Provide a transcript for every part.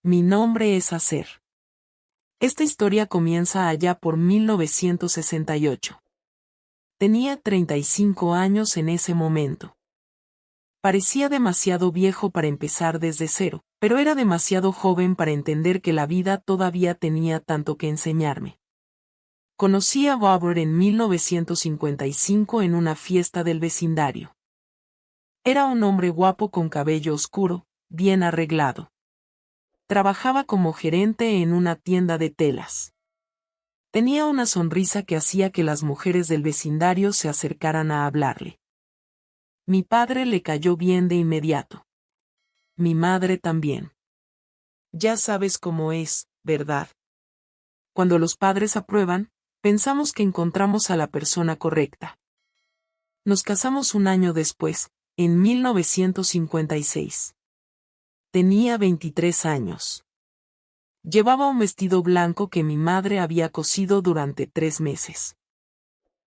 Mi nombre es Acer. Esta historia comienza allá por 1968. Tenía 35 años en ese momento. Parecía demasiado viejo para empezar desde cero, pero era demasiado joven para entender que la vida todavía tenía tanto que enseñarme. Conocí a Robert en 1955 en una fiesta del vecindario. Era un hombre guapo con cabello oscuro, bien arreglado. Trabajaba como gerente en una tienda de telas. Tenía una sonrisa que hacía que las mujeres del vecindario se acercaran a hablarle. Mi padre le cayó bien de inmediato. Mi madre también. Ya sabes cómo es, ¿verdad? Cuando los padres aprueban, pensamos que encontramos a la persona correcta. Nos casamos un año después, en 1956. Tenía 23 años. Llevaba un vestido blanco que mi madre había cosido durante 3 meses.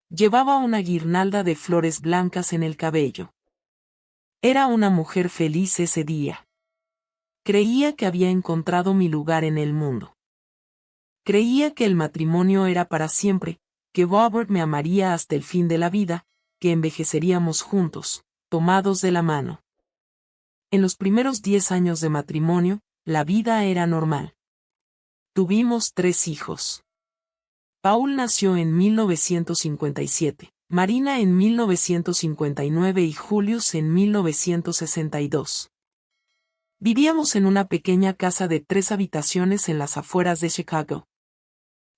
Llevaba una guirnalda de flores blancas en el cabello. Era una mujer feliz ese día. Creía que había encontrado mi lugar en el mundo. Creía que el matrimonio era para siempre, que Robert me amaría hasta el fin de la vida, que envejeceríamos juntos, tomados de la mano. En los primeros 10 años de matrimonio, la vida era normal. Tuvimos 3 hijos. Paul nació en 1957, Marina en 1959 y Julius en 1962. Vivíamos en una pequeña casa de 3 habitaciones en las afueras de Chicago.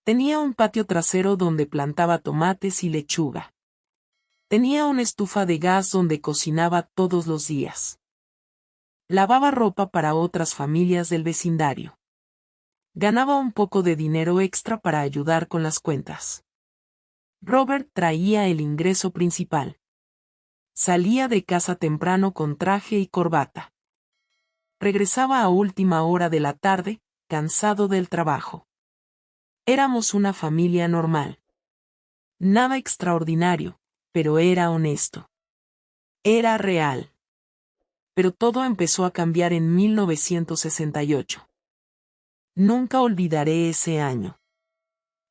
Tenía un patio trasero donde plantaba tomates y lechuga. Tenía una estufa de gas donde cocinaba todos los días. Lavaba ropa para otras familias del vecindario. Ganaba un poco de dinero extra para ayudar con las cuentas. Robert traía el ingreso principal. Salía de casa temprano con traje y corbata. Regresaba a última hora de la tarde, cansado del trabajo. Éramos una familia normal. Nada extraordinario, pero era honesto. Era real. Pero todo empezó a cambiar en 1968. Nunca olvidaré ese año.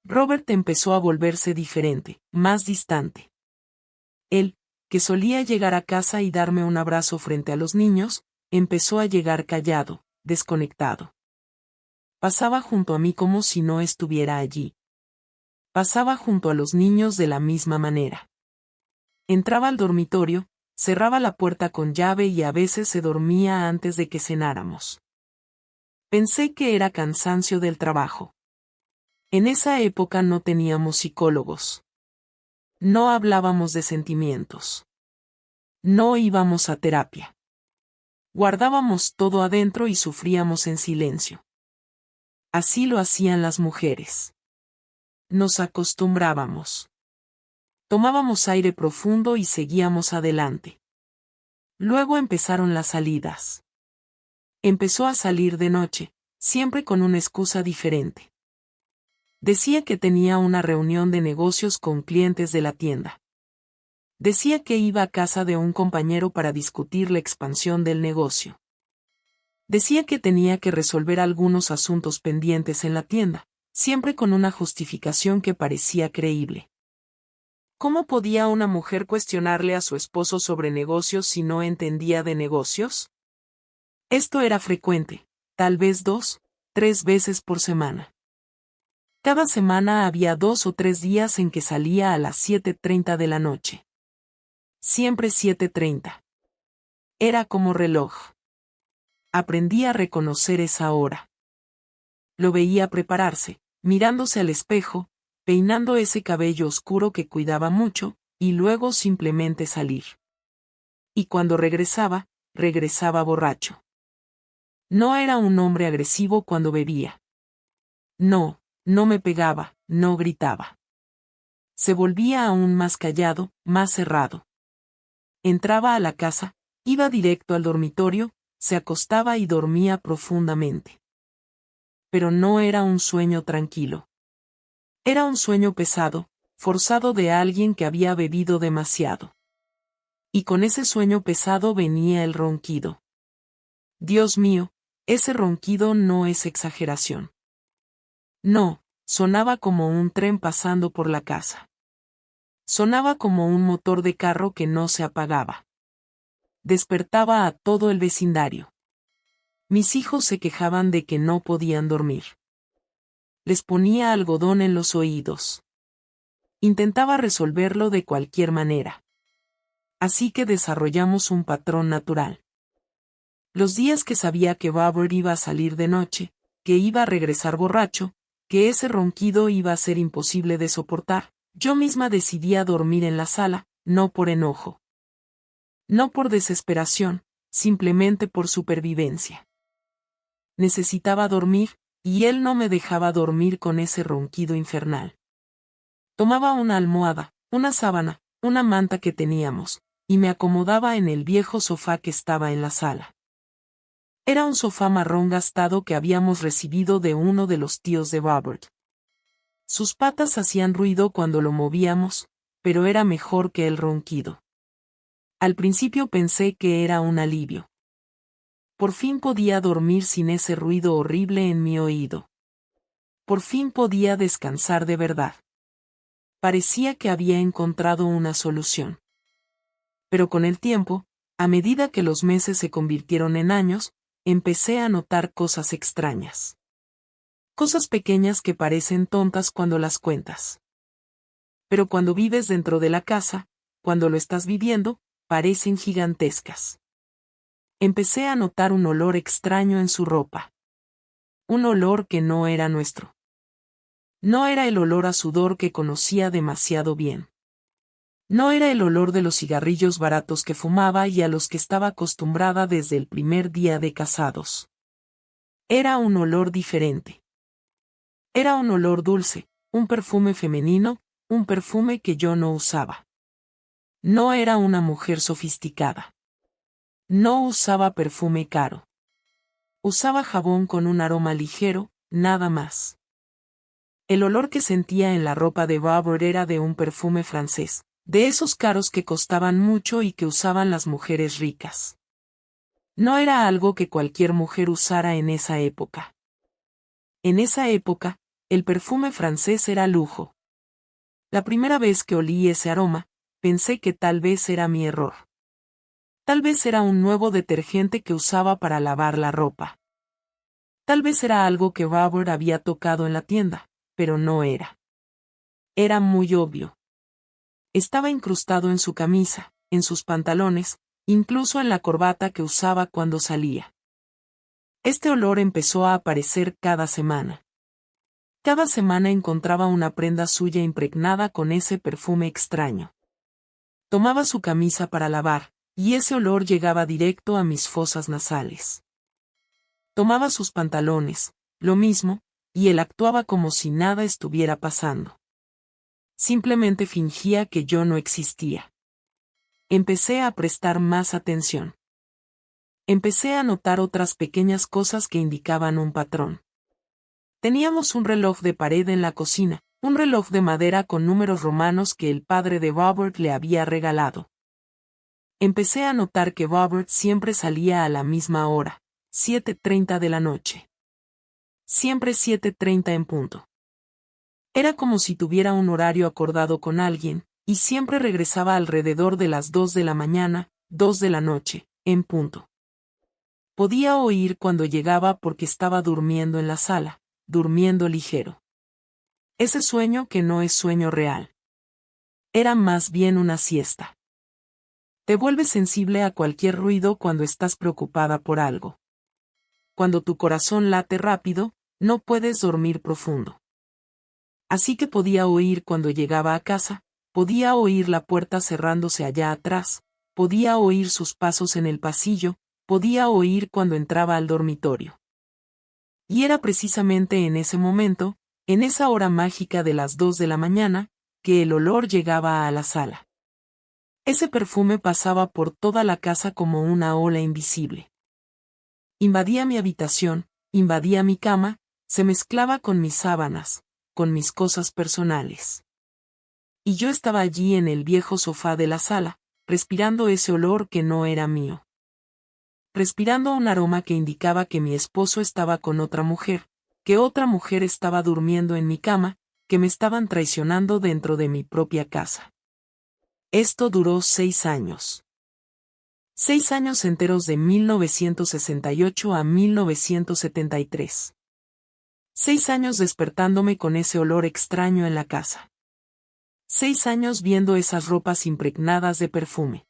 Robert empezó a volverse diferente, más distante. Él, que solía llegar a casa y darme un abrazo frente a los niños, empezó a llegar callado, desconectado. Pasaba junto a mí como si no estuviera allí. Pasaba junto a los niños de la misma manera. Entraba al dormitorio, cerraba la puerta con llave y a veces se dormía antes de que cenáramos. Pensé que era cansancio del trabajo. En esa época no teníamos psicólogos. No hablábamos de sentimientos. No íbamos a terapia. Guardábamos todo adentro y sufríamos en silencio. Así lo hacían las mujeres. Nos acostumbrábamos. Tomábamos aire profundo y seguíamos adelante. Luego empezaron las salidas. Empezó a salir de noche, siempre con una excusa diferente. Decía que tenía una reunión de negocios con clientes de la tienda. Decía que iba a casa de un compañero para discutir la expansión del negocio. Decía que tenía que resolver algunos asuntos pendientes en la tienda, siempre con una justificación que parecía creíble. ¿Cómo podía una mujer cuestionarle a su esposo sobre negocios si no entendía de negocios? Esto era frecuente, tal vez 2, 3 veces por semana. Cada semana había 2 o 3 días en que salía a las 7:30 de la noche. Siempre 7:30. Era como reloj. Aprendí a reconocer esa hora. Lo veía prepararse, mirándose al espejo, peinando ese cabello oscuro que cuidaba mucho, y luego simplemente salir. Y cuando regresaba, regresaba borracho. No era un hombre agresivo cuando bebía. No, no me pegaba, no gritaba. Se volvía aún más callado, más cerrado. Entraba a la casa, iba directo al dormitorio, se acostaba y dormía profundamente. Pero no era un sueño tranquilo. Era un sueño pesado, forzado de alguien que había bebido demasiado. Y con ese sueño pesado venía el ronquido. Dios mío, Ese ronquido no es exageración. No, sonaba como un tren pasando por la casa. Sonaba como un motor de carro que no se apagaba. Despertaba a todo el vecindario. Mis hijos se quejaban de que no podían dormir. Les ponía algodón en los oídos. Intentaba resolverlo de cualquier manera. Así que desarrollamos un patrón natural. Los días que sabía que Robert iba a salir de noche, que iba a regresar borracho, que ese ronquido iba a ser imposible de soportar, yo misma decidía dormir en la sala, no por enojo. No por desesperación, simplemente por supervivencia. Necesitaba dormir, y él no me dejaba dormir con ese ronquido infernal. Tomaba una almohada, una sábana, una manta que teníamos, y me acomodaba en el viejo sofá que estaba en la sala. Era un sofá marrón gastado que habíamos recibido de uno de los tíos de Robert. Sus patas hacían ruido cuando lo movíamos, pero era mejor que el ronquido. Al principio pensé que era un alivio. Por fin podía dormir sin ese ruido horrible en mi oído. Por fin podía descansar de verdad. Parecía que había encontrado una solución. Pero con el tiempo, a medida que los meses se convirtieron en años, empecé a notar cosas extrañas. Cosas pequeñas que parecen tontas cuando las cuentas. Pero cuando vives dentro de la casa, cuando lo estás viviendo, parecen gigantescas. Empecé a notar un olor extraño en su ropa. Un olor que no era nuestro. No era el olor a sudor que conocía demasiado bien. No era el olor de los cigarrillos baratos que fumaba y a los que estaba acostumbrada desde el primer día de casados. Era un olor diferente. Era un olor dulce, un perfume femenino, un perfume que yo no usaba. No era una mujer sofisticada. No usaba perfume caro. Usaba jabón con un aroma ligero, nada más. El olor que sentía en la ropa de Robert era de un perfume francés, de esos caros que costaban mucho y que usaban las mujeres ricas. No era algo que cualquier mujer usara en esa época. En esa época, el perfume francés era lujo. La primera vez que olí ese aroma, pensé que tal vez era mi error. Tal vez era un nuevo detergente que usaba para lavar la ropa. Tal vez era algo que Robert había tocado en la tienda, pero no era. Era muy obvio. Estaba incrustado en su camisa, en sus pantalones, incluso en la corbata que usaba cuando salía. Este olor empezó a aparecer cada semana. Cada semana encontraba una prenda suya impregnada con ese perfume extraño. Tomaba su camisa para lavar, y ese olor llegaba directo a mis fosas nasales. Tomaba sus pantalones, lo mismo, y él actuaba como si nada estuviera pasando. Simplemente fingía que yo no existía. Empecé a prestar más atención. Empecé a notar otras pequeñas cosas que indicaban un patrón. Teníamos un reloj de pared en la cocina, un reloj de madera con números romanos que el padre de Robert le había regalado. Empecé a notar que Robert siempre salía a la misma hora, 7:30 de la noche. Siempre 7:30 en punto. Era como si tuviera un horario acordado con alguien, y siempre regresaba alrededor de las 2 de la mañana, 2 de la noche, en punto. Podía oír cuando llegaba porque estaba durmiendo en la sala, durmiendo ligero. Ese sueño que no es sueño real. Era más bien una siesta. Te vuelves sensible a cualquier ruido cuando estás preocupada por algo. Cuando tu corazón late rápido, no puedes dormir profundo. Así que podía oír cuando llegaba a casa, podía oír la puerta cerrándose allá atrás, podía oír sus pasos en el pasillo, podía oír cuando entraba al dormitorio. Y era precisamente en ese momento, en esa hora mágica de las 2 de la mañana, que el olor llegaba a la sala. Ese perfume pasaba por toda la casa como una ola invisible. Invadía mi habitación, invadía mi cama, se mezclaba con mis sábanas, con mis cosas personales. Y yo estaba allí en el viejo sofá de la sala, respirando ese olor que no era mío. respirando un aroma que indicaba que mi esposo estaba con otra mujer, que otra mujer estaba durmiendo en mi cama, que me estaban traicionando dentro de mi propia casa. Esto duró 6 años. 6 años enteros de 1968 a 1973. 6 años despertándome con ese olor extraño en la casa. 6 años viendo esas ropas impregnadas de perfume.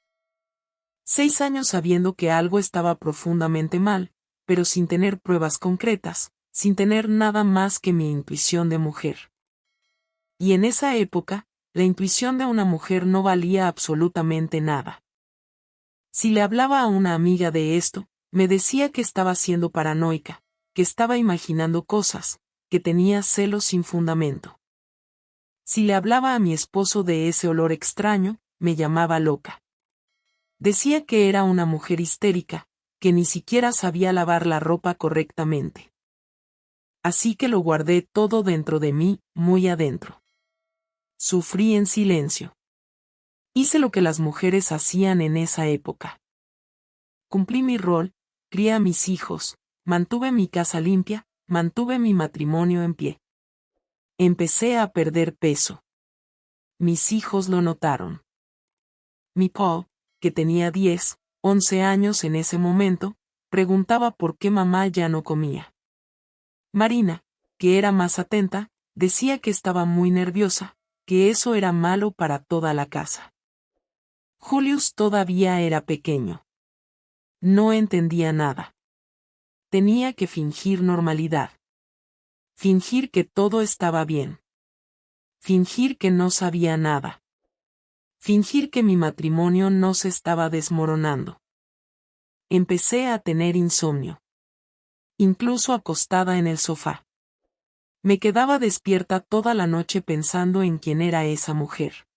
6 años sabiendo que algo estaba profundamente mal, pero sin tener pruebas concretas, sin tener nada más que mi intuición de mujer. Y en esa época, la intuición de una mujer no valía absolutamente nada. Si le hablaba a una amiga de esto, me decía que estaba siendo paranoica, que estaba imaginando cosas, que tenía celos sin fundamento. Si le hablaba a mi esposo de ese olor extraño, me llamaba loca. Decía que era una mujer histérica, que ni siquiera sabía lavar la ropa correctamente. Así que lo guardé todo dentro de mí, muy adentro. Sufrí en silencio. Hice lo que las mujeres hacían en esa época. Cumplí mi rol, crié a mis hijos, mantuve mi casa limpia, mantuve mi matrimonio en pie. Empecé a perder peso. Mis hijos lo notaron. Mi Paul, que tenía 10, 11 años en ese momento, preguntaba por qué mamá ya no comía. Marina, que era más atenta, decía que estaba muy nerviosa, que eso era malo para toda la casa. Julius todavía era pequeño. No entendía nada. Tenía que fingir normalidad. Fingir que todo estaba bien. Fingir que no sabía nada. Fingir que mi matrimonio no se estaba desmoronando. Empecé a tener insomnio. Incluso acostada en el sofá. Me quedaba despierta toda la noche pensando en quién era esa mujer.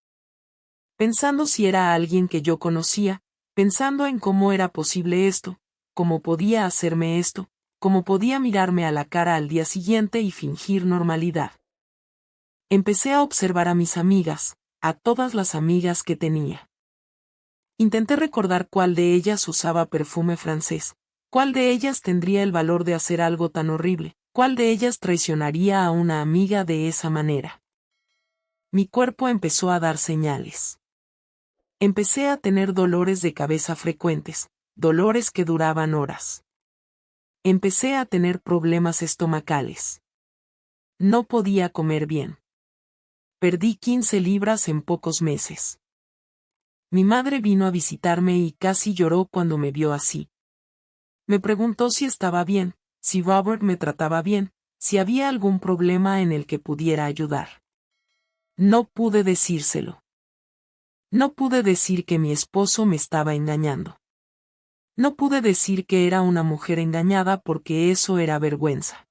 Pensando si era alguien que yo conocía, pensando en cómo era posible esto, cómo podía hacerme esto, cómo podía mirarme a la cara al día siguiente y fingir normalidad. Empecé a observar a mis amigas, a todas las amigas que tenía. Intenté recordar cuál de ellas usaba perfume francés, cuál de ellas tendría el valor de hacer algo tan horrible, cuál de ellas traicionaría a una amiga de esa manera. Mi cuerpo empezó a dar señales. Empecé a tener dolores de cabeza frecuentes, dolores que duraban horas. Empecé a tener problemas estomacales. No podía comer bien. Perdí 15 libras en pocos meses. Mi madre vino a visitarme y casi lloró cuando me vio así. Me preguntó si estaba bien, si Robert me trataba bien, si había algún problema en el que pudiera ayudar. No pude decírselo. No pude decir que mi esposo me estaba engañando. No pude decir que era una mujer engañada porque eso era vergüenza.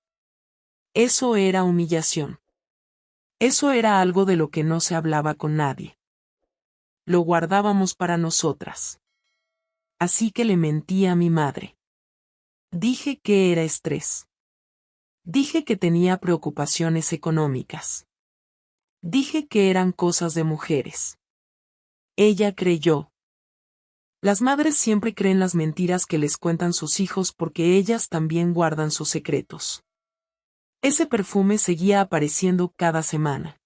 Eso era humillación. Eso era algo de lo que no se hablaba con nadie. Lo guardábamos para nosotras. Así que le mentí a mi madre. Dije que era estrés. Dije que tenía preocupaciones económicas. Dije que eran cosas de mujeres. Ella creyó. Las madres siempre creen las mentiras que les cuentan sus hijos porque ellas también guardan sus secretos. Ese perfume seguía apareciendo cada semana.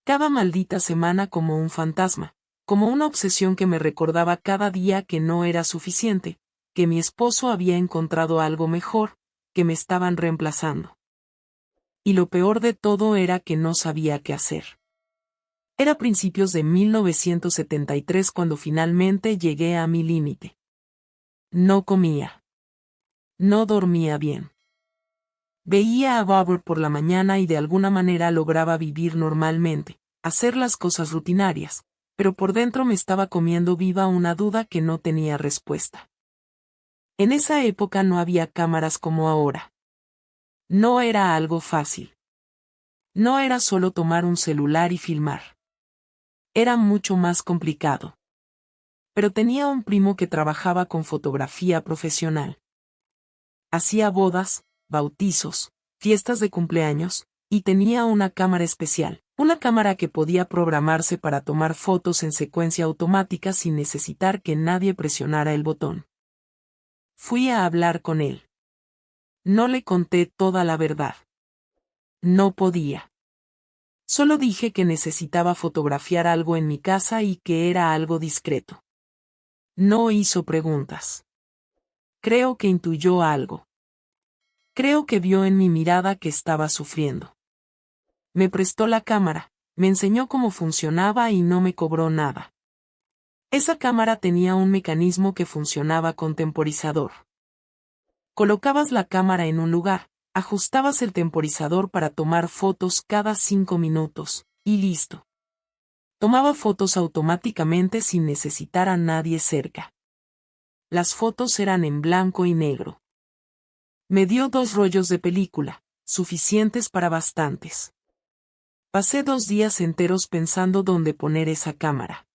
Cada maldita semana como un fantasma, como una obsesión que me recordaba cada día que no era suficiente, que mi esposo había encontrado algo mejor, que me estaban reemplazando. Y lo peor de todo era que no sabía qué hacer. Era principios de 1973 cuando finalmente llegué a mi límite. No comía. No dormía bien. Veía a Robert por la mañana y de alguna manera lograba vivir normalmente, hacer las cosas rutinarias, pero por dentro me estaba comiendo viva una duda que no tenía respuesta. En esa época no había cámaras como ahora. No era algo fácil. No era solo tomar un celular y filmar. Era mucho más complicado. Pero tenía un primo que trabajaba con fotografía profesional. Hacía bodas, bautizos, fiestas de cumpleaños, y tenía una cámara especial, una cámara que podía programarse para tomar fotos en secuencia automática sin necesitar que nadie presionara el botón. Fui a hablar con él. No le conté toda la verdad. No podía. Solo dije que necesitaba fotografiar algo en mi casa y que era algo discreto. No hizo preguntas. Creo que intuyó algo. Creo que vio en mi mirada que estaba sufriendo. Me prestó la cámara, me enseñó cómo funcionaba y no me cobró nada. Esa cámara tenía un mecanismo que funcionaba con temporizador. Colocabas la cámara en un lugar, ajustabas el temporizador para tomar fotos cada 5 minutos, y listo. Tomaba fotos automáticamente sin necesitar a nadie cerca. Las fotos eran en blanco y negro. Me dio 2 rollos de película, suficientes para bastantes. Pasé 2 días enteros pensando dónde poner esa cámara.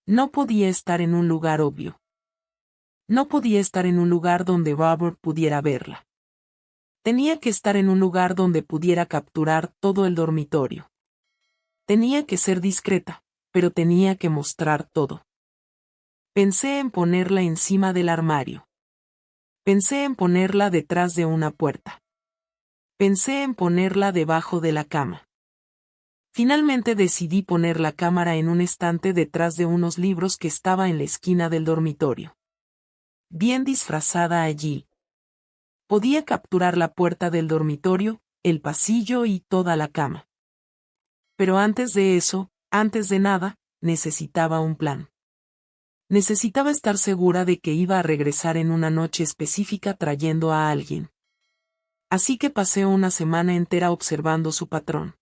No podía estar en un lugar obvio. No podía estar en un lugar donde Robert pudiera verla. Tenía que estar en un lugar donde pudiera capturar todo el dormitorio. Tenía que ser discreta, pero tenía que mostrar todo. Pensé en ponerla encima del armario. Pensé en ponerla detrás de una puerta. Pensé en ponerla debajo de la cama. Finalmente decidí poner la cámara en un estante detrás de unos libros que estaba en la esquina del dormitorio. Bien disfrazada allí. Podía capturar la puerta del dormitorio, el pasillo y toda la cama. Pero antes de eso, antes de nada, necesitaba un plan. Necesitaba estar segura de que iba a regresar en una noche específica trayendo a alguien. Así que pasé una semana entera observando su patrón.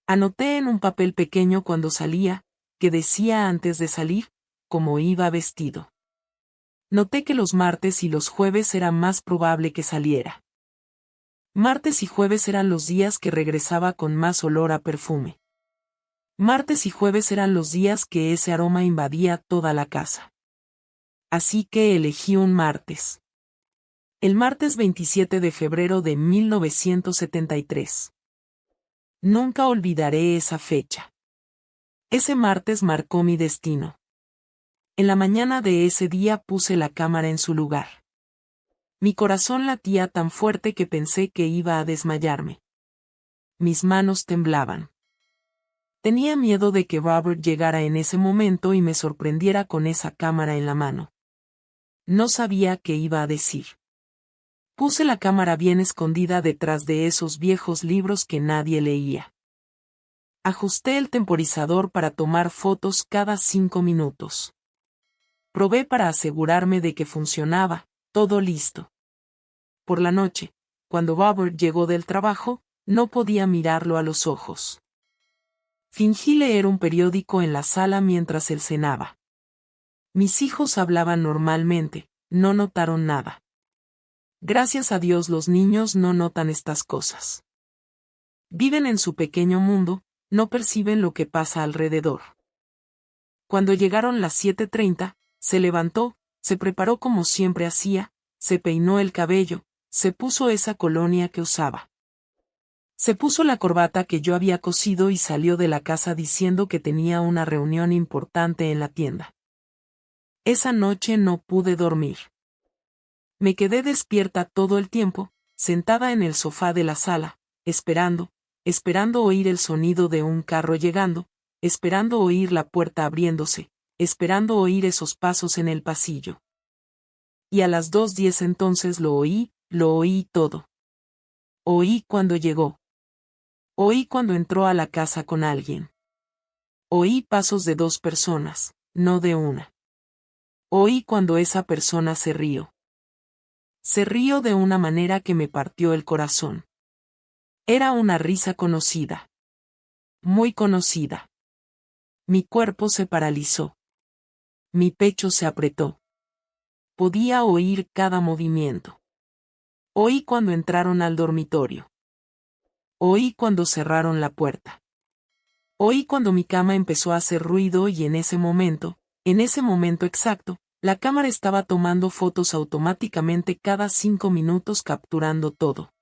Anoté en un papel pequeño cuando salía, que decía antes de salir, cómo iba vestido. Noté que los martes y los jueves era más probable que saliera. Martes y jueves eran los días que regresaba con más olor a perfume. Martes y jueves eran los días que ese aroma invadía toda la casa. Así que elegí un martes. El martes 27 de febrero de 1973. Nunca olvidaré esa fecha. Ese martes marcó mi destino. En la mañana de ese día puse la cámara en su lugar. Mi corazón latía tan fuerte que pensé que iba a desmayarme. Mis manos temblaban. Tenía miedo de que Robert llegara en ese momento y me sorprendiera con esa cámara en la mano. No sabía qué iba a decir. Puse la cámara bien escondida detrás de esos viejos libros que nadie leía. Ajusté el temporizador para tomar fotos cada 5 minutos. Probé para asegurarme de que funcionaba, todo listo. Por la noche, cuando Robert llegó del trabajo, no podía mirarlo a los ojos. Fingí leer un periódico en la sala mientras él cenaba. Mis hijos hablaban normalmente, no notaron nada. Gracias a Dios los niños no notan estas cosas. Viven en su pequeño mundo, no perciben lo que pasa alrededor. Cuando llegaron las 7:30, se levantó, se preparó como siempre hacía, se peinó el cabello, se puso esa colonia que usaba. Se puso la corbata que yo había cosido y salió de la casa diciendo que tenía una reunión importante en la tienda. Esa noche no pude dormir. Me quedé despierta todo el tiempo, sentada en el sofá de la sala, esperando oír el sonido de un carro llegando, esperando oír la puerta abriéndose, esperando oír esos pasos en el pasillo. Y a las 2:10 entonces lo oí todo. Oí cuando llegó. Oí cuando entró a la casa con alguien. Oí pasos de 2 personas, no de una. Oí cuando esa persona se rió. Se rió de una manera que me partió el corazón. Era una risa conocida. Muy conocida. Mi cuerpo se paralizó. Mi pecho se apretó. Podía oír cada movimiento. Oí cuando entraron al dormitorio. Oí cuando cerraron la puerta. Oí cuando mi cama empezó a hacer ruido y en ese momento exacto, la cámara estaba tomando fotos automáticamente cada 5 minutos capturando todo.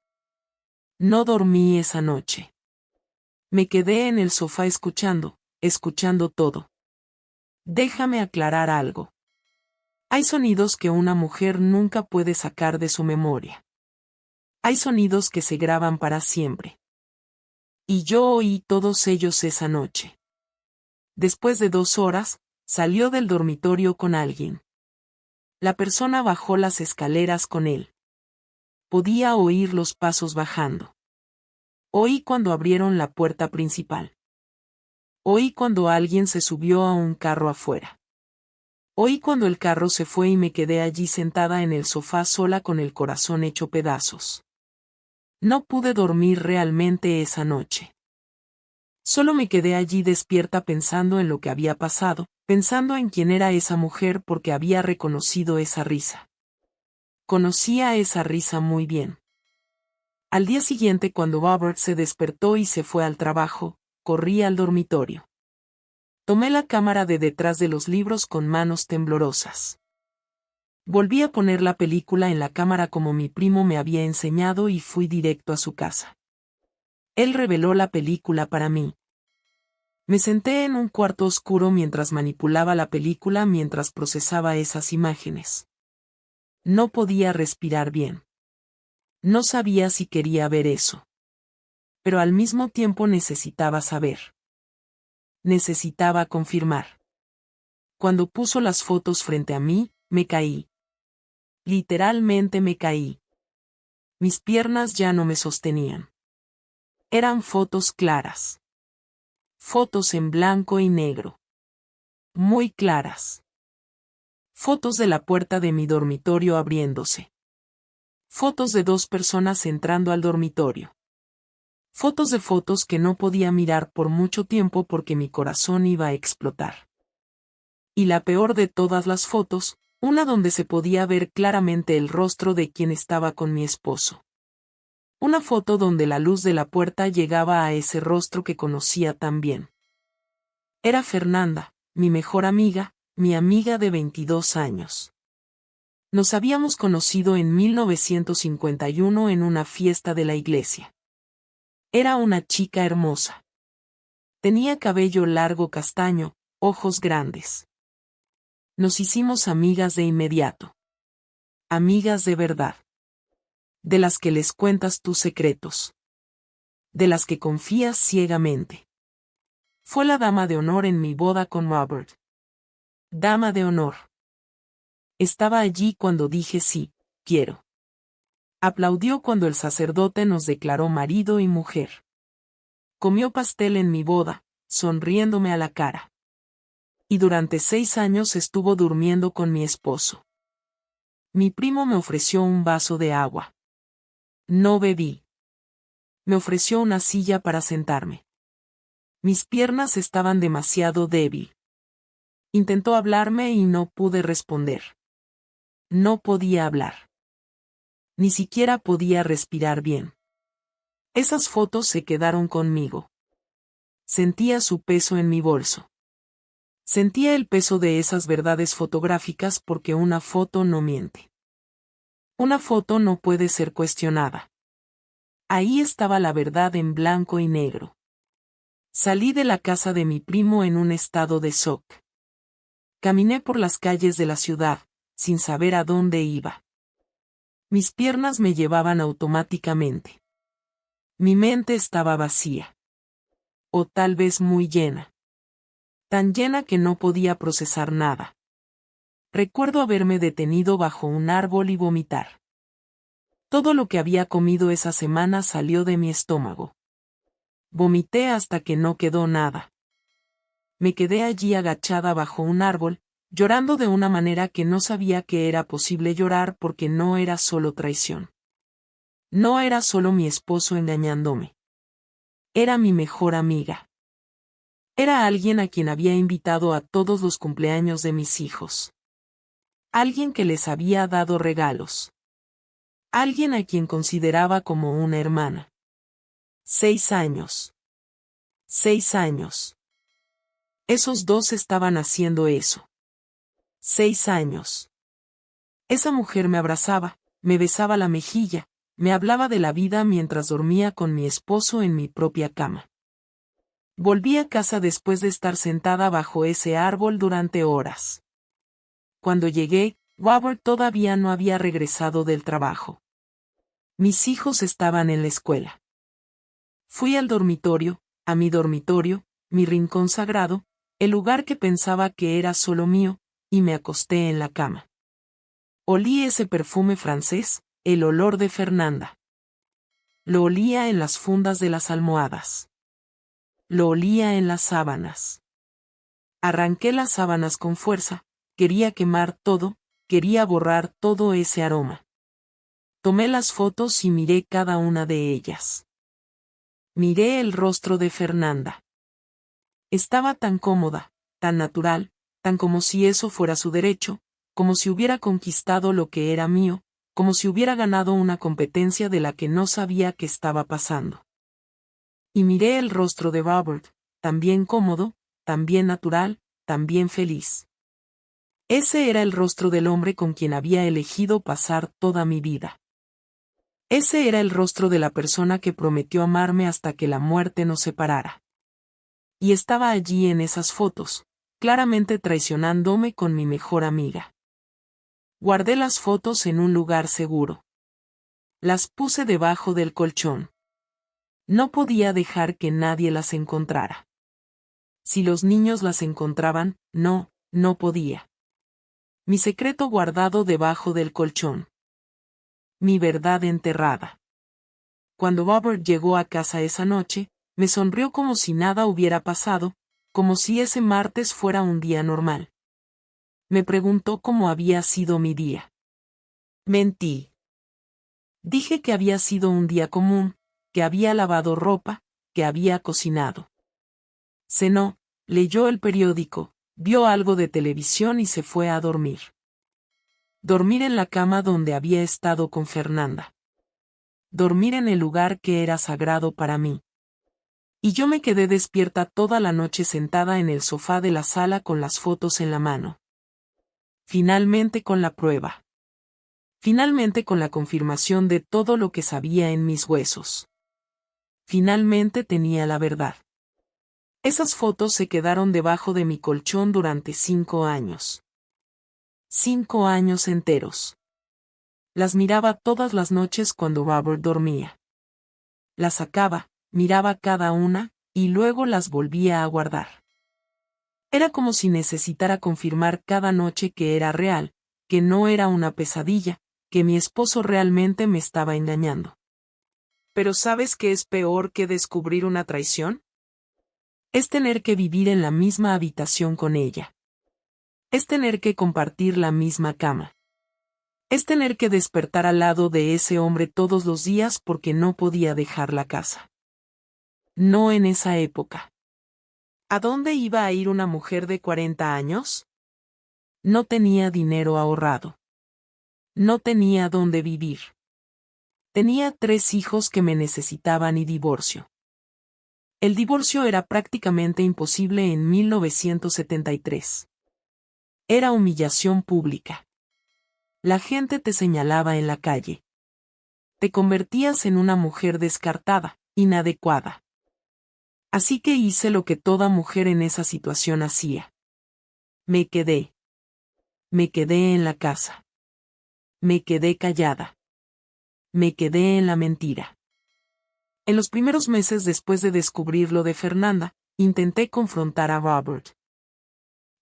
No dormí esa noche. Me quedé en el sofá escuchando todo. Déjame aclarar algo. Hay sonidos que una mujer nunca puede sacar de su memoria. Hay sonidos que se graban para siempre. Y yo oí todos ellos esa noche. Después de 2 horas, salió del dormitorio con alguien. La persona bajó las escaleras con él. Podía oír los pasos bajando. Oí cuando abrieron la puerta principal. Oí cuando alguien se subió a un carro afuera. Oí cuando el carro se fue y me quedé allí sentada en el sofá sola con el corazón hecho pedazos. No pude dormir realmente esa noche. Solo me quedé allí despierta pensando en lo que había pasado, pensando en quién era esa mujer porque había reconocido esa risa. Conocía esa risa muy bien. Al día siguiente, cuando Robert se despertó y se fue al trabajo, corrí al dormitorio. Tomé la cámara de detrás de los libros con manos temblorosas. Volví a poner la película en la cámara como mi primo me había enseñado y fui directo a su casa. Él reveló la película para mí. Me senté en un cuarto oscuro mientras manipulaba la película mientras procesaba esas imágenes. No podía respirar bien. No sabía si quería ver eso. Pero al mismo tiempo necesitaba saber. Necesitaba confirmar. Cuando puso las fotos frente a mí, me caí. Literalmente me caí. Mis piernas ya no me sostenían. Eran fotos claras. Fotos en blanco y negro. Muy claras. Fotos de la puerta de mi dormitorio abriéndose. Fotos de 2 personas entrando al dormitorio. Fotos de fotos que no podía mirar por mucho tiempo porque mi corazón iba a explotar. Y la peor de todas las fotos, una donde se podía ver claramente el rostro de quien estaba con mi esposo. Una foto donde la luz de la puerta llegaba a ese rostro que conocía tan bien. Era Fernanda, mi mejor amiga, mi amiga de 22 años. Nos habíamos conocido en 1951 en una fiesta de la iglesia. Era una chica hermosa. Tenía cabello largo castaño, ojos grandes. Nos hicimos amigas de inmediato. Amigas de verdad. De las que les cuentas tus secretos. De las que confías ciegamente. Fue la dama de honor en mi boda con Robert. Dama de honor. Estaba allí cuando dije sí, quiero. Aplaudió cuando el sacerdote nos declaró marido y mujer. Comió pastel en mi boda, sonriéndome a la cara. Y durante 6 años estuvo durmiendo con mi esposo. Mi primo me ofreció un vaso de agua. No bebí. Me ofreció una silla para sentarme. Mis piernas estaban demasiado débil. Intentó hablarme y no pude responder. No podía hablar. Ni siquiera podía respirar bien. Esas fotos se quedaron conmigo. Sentía su peso en mi bolso. Sentía el peso de esas verdades fotográficas porque una foto no miente. Una foto no puede ser cuestionada. Ahí estaba la verdad en blanco y negro. Salí de la casa de mi primo en un estado de shock. Caminé por las calles de la ciudad, sin saber a dónde iba. Mis piernas me llevaban automáticamente. Mi mente estaba vacía. O tal vez muy llena. Tan llena que no podía procesar nada. Recuerdo haberme detenido bajo un árbol y vomitar. Todo lo que había comido esa semana salió de mi estómago. Vomité hasta que no quedó nada. Me quedé allí agachada bajo un árbol, llorando de una manera que no sabía que era posible llorar porque no era solo traición. No era solo mi esposo engañándome. Era mi mejor amiga. Era alguien a quien había invitado a todos los cumpleaños de mis hijos. Alguien que les había dado regalos. Alguien a quien consideraba como una hermana. 6 años. 6 años. Esos 2 estaban haciendo eso. 6 años. Esa mujer me abrazaba, me besaba la mejilla, me hablaba de la vida mientras dormía con mi esposo en mi propia cama. Volví a casa después de estar sentada bajo ese árbol durante horas. Cuando llegué, Robert todavía no había regresado del trabajo. Mis hijos estaban en la escuela. Fui al dormitorio, a mi dormitorio, mi rincón sagrado, el lugar que pensaba que era solo mío, y me acosté en la cama. Olí ese perfume francés, el olor de Fernanda. Lo olía en las fundas de las almohadas. Lo olía en las sábanas. Arranqué las sábanas con fuerza, quería quemar todo, quería borrar todo ese aroma. Tomé las fotos y miré cada una de ellas. Miré el rostro de Fernanda. Estaba tan cómoda, tan natural, tan como si eso fuera su derecho, como si hubiera conquistado lo que era mío, como si hubiera ganado una competencia de la que no sabía qué estaba pasando. Y miré el rostro de Robert, también cómodo, también natural, también feliz. Ese era el rostro del hombre con quien había elegido pasar toda mi vida. Ese era el rostro de la persona que prometió amarme hasta que la muerte nos separara. Y estaba allí en esas fotos, claramente traicionándome con mi mejor amiga. Guardé las fotos en un lugar seguro. Las puse debajo del colchón. No podía dejar que nadie las encontrara. Si los niños las encontraban, no podía. Mi secreto guardado debajo del colchón. Mi verdad enterrada. Cuando Robert llegó a casa esa noche, me sonrió como si nada hubiera pasado, como si ese martes fuera un día normal. Me preguntó cómo había sido mi día. Mentí. Dije que había sido un día común, que había lavado ropa, que había cocinado. Cenó, leyó el periódico, vio algo de televisión y se fue a dormir. Dormir en la cama donde había estado con Fernanda. Dormir en el lugar que era sagrado para mí. Y yo me quedé despierta toda la noche sentada en el sofá de la sala con las fotos en la mano. Finalmente con la prueba. Finalmente con la confirmación de todo lo que sabía en mis huesos. Finalmente tenía la verdad. Esas fotos se quedaron debajo de mi colchón durante 5 años. 5 años enteros. Las miraba todas las noches cuando Robert dormía. Las sacaba, miraba cada una, y luego las volvía a guardar. Era como si necesitara confirmar cada noche que era real, que no era una pesadilla, que mi esposo realmente me estaba engañando. ¿Pero sabes qué es peor que descubrir una traición? Es tener que vivir en la misma habitación con ella. Es tener que compartir la misma cama. Es tener que despertar al lado de ese hombre todos los días porque no podía dejar la casa. No en esa época. ¿A dónde iba a ir una mujer de 40 años? No tenía dinero ahorrado. No tenía dónde vivir. Tenía 3 hijos que me necesitaban y divorcio. El divorcio era prácticamente imposible en 1973. Era humillación pública. La gente te señalaba en la calle. Te convertías en una mujer descartada, inadecuada. Así que hice lo que toda mujer en esa situación hacía. Me quedé. Me quedé en la casa. Me quedé callada. Me quedé en la mentira. En los primeros meses después de descubrir lo de Fernanda, intenté confrontar a Robert.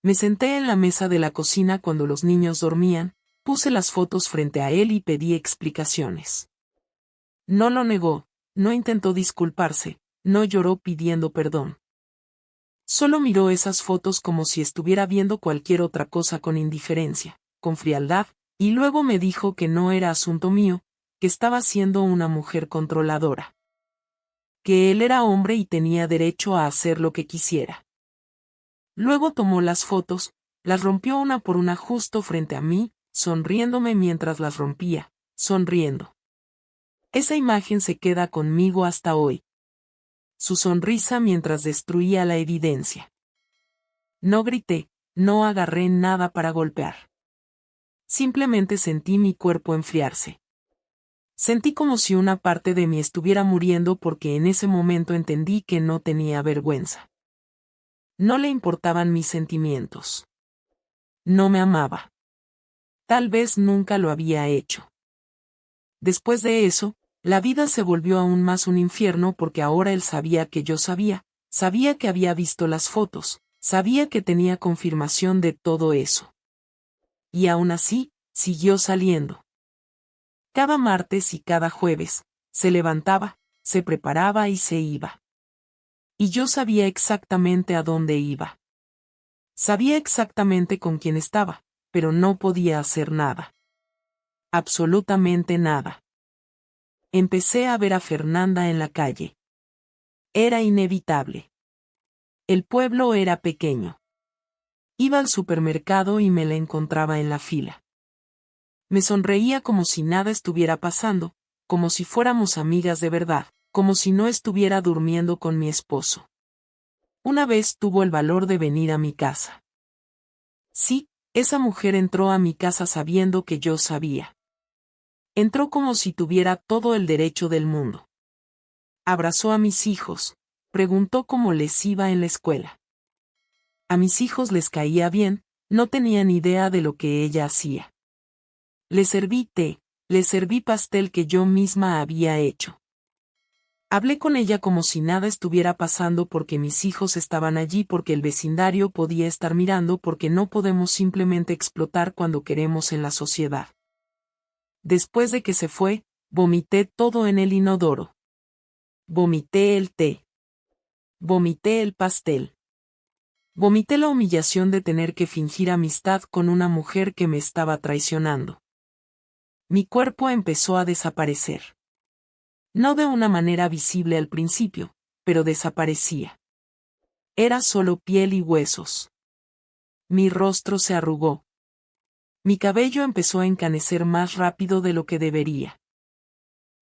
Me senté en la mesa de la cocina cuando los niños dormían, puse las fotos frente a él y pedí explicaciones. No lo negó, no intentó disculparse, no lloró pidiendo perdón. Solo miró esas fotos como si estuviera viendo cualquier otra cosa con indiferencia, con frialdad, y luego me dijo que no era asunto mío, que estaba siendo una mujer controladora. Que él era hombre y tenía derecho a hacer lo que quisiera. Luego tomó las fotos, las rompió una por una justo frente a mí, sonriéndome mientras las rompía, sonriendo. Esa imagen se queda conmigo hasta hoy. Su sonrisa mientras destruía la evidencia. No grité, no agarré nada para golpear. Simplemente sentí mi cuerpo enfriarse. Sentí como si una parte de mí estuviera muriendo porque en ese momento entendí que no tenía vergüenza. No le importaban mis sentimientos. No me amaba. Tal vez nunca lo había hecho. Después de eso, la vida se volvió aún más un infierno porque ahora él sabía que yo sabía que había visto las fotos, sabía que tenía confirmación de todo eso. Y aún así, siguió saliendo. Cada martes y cada jueves, se levantaba, se preparaba y se iba. Y yo sabía exactamente a dónde iba. Sabía exactamente con quién estaba, pero no podía hacer nada. Absolutamente nada. Empecé a ver a Fernanda en la calle. Era inevitable. El pueblo era pequeño. Iba al supermercado y me la encontraba en la fila. Me sonreía como si nada estuviera pasando, como si fuéramos amigas de verdad, como si no estuviera durmiendo con mi esposo. Una vez tuvo el valor de venir a mi casa. Sí, esa mujer entró a mi casa sabiendo que yo sabía. Entró como si tuviera todo el derecho del mundo. Abrazó a mis hijos, preguntó cómo les iba en la escuela. A mis hijos les caía bien, no tenían idea de lo que ella hacía. Les serví té, les serví pastel que yo misma había hecho. Hablé con ella como si nada estuviera pasando porque mis hijos estaban allí, porque el vecindario podía estar mirando, porque no podemos simplemente explotar cuando queremos en la sociedad. Después de que se fue, vomité todo en el inodoro. Vomité el té. Vomité el pastel. Vomité la humillación de tener que fingir amistad con una mujer que me estaba traicionando. Mi cuerpo empezó a desaparecer. No de una manera visible al principio, pero desaparecía. Era solo piel y huesos. Mi rostro se arrugó. Mi cabello empezó a encanecer más rápido de lo que debería.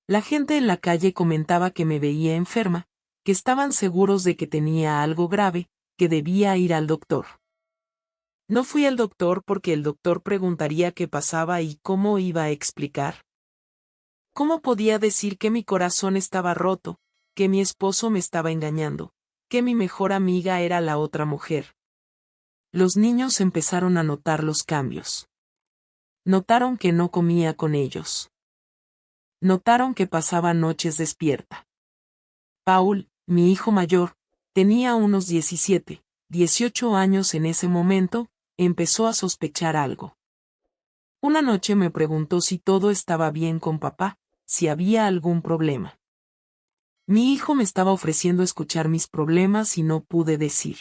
La gente en la calle comentaba que me veía enferma, que estaban seguros de que tenía algo grave, que debía ir al doctor. No fui al doctor porque el doctor preguntaría qué pasaba y cómo iba a explicar. ¿Cómo podía decir que mi corazón estaba roto, que mi esposo me estaba engañando, que mi mejor amiga era la otra mujer? Los niños empezaron a notar los cambios. Notaron que no comía con ellos. Notaron que pasaba noches despierta. Paul, mi hijo mayor, tenía unos 17, 18 años en ese momento, empezó a sospechar algo. Una noche me preguntó si todo estaba bien con papá, si había algún problema. Mi hijo me estaba ofreciendo escuchar mis problemas y no pude decir.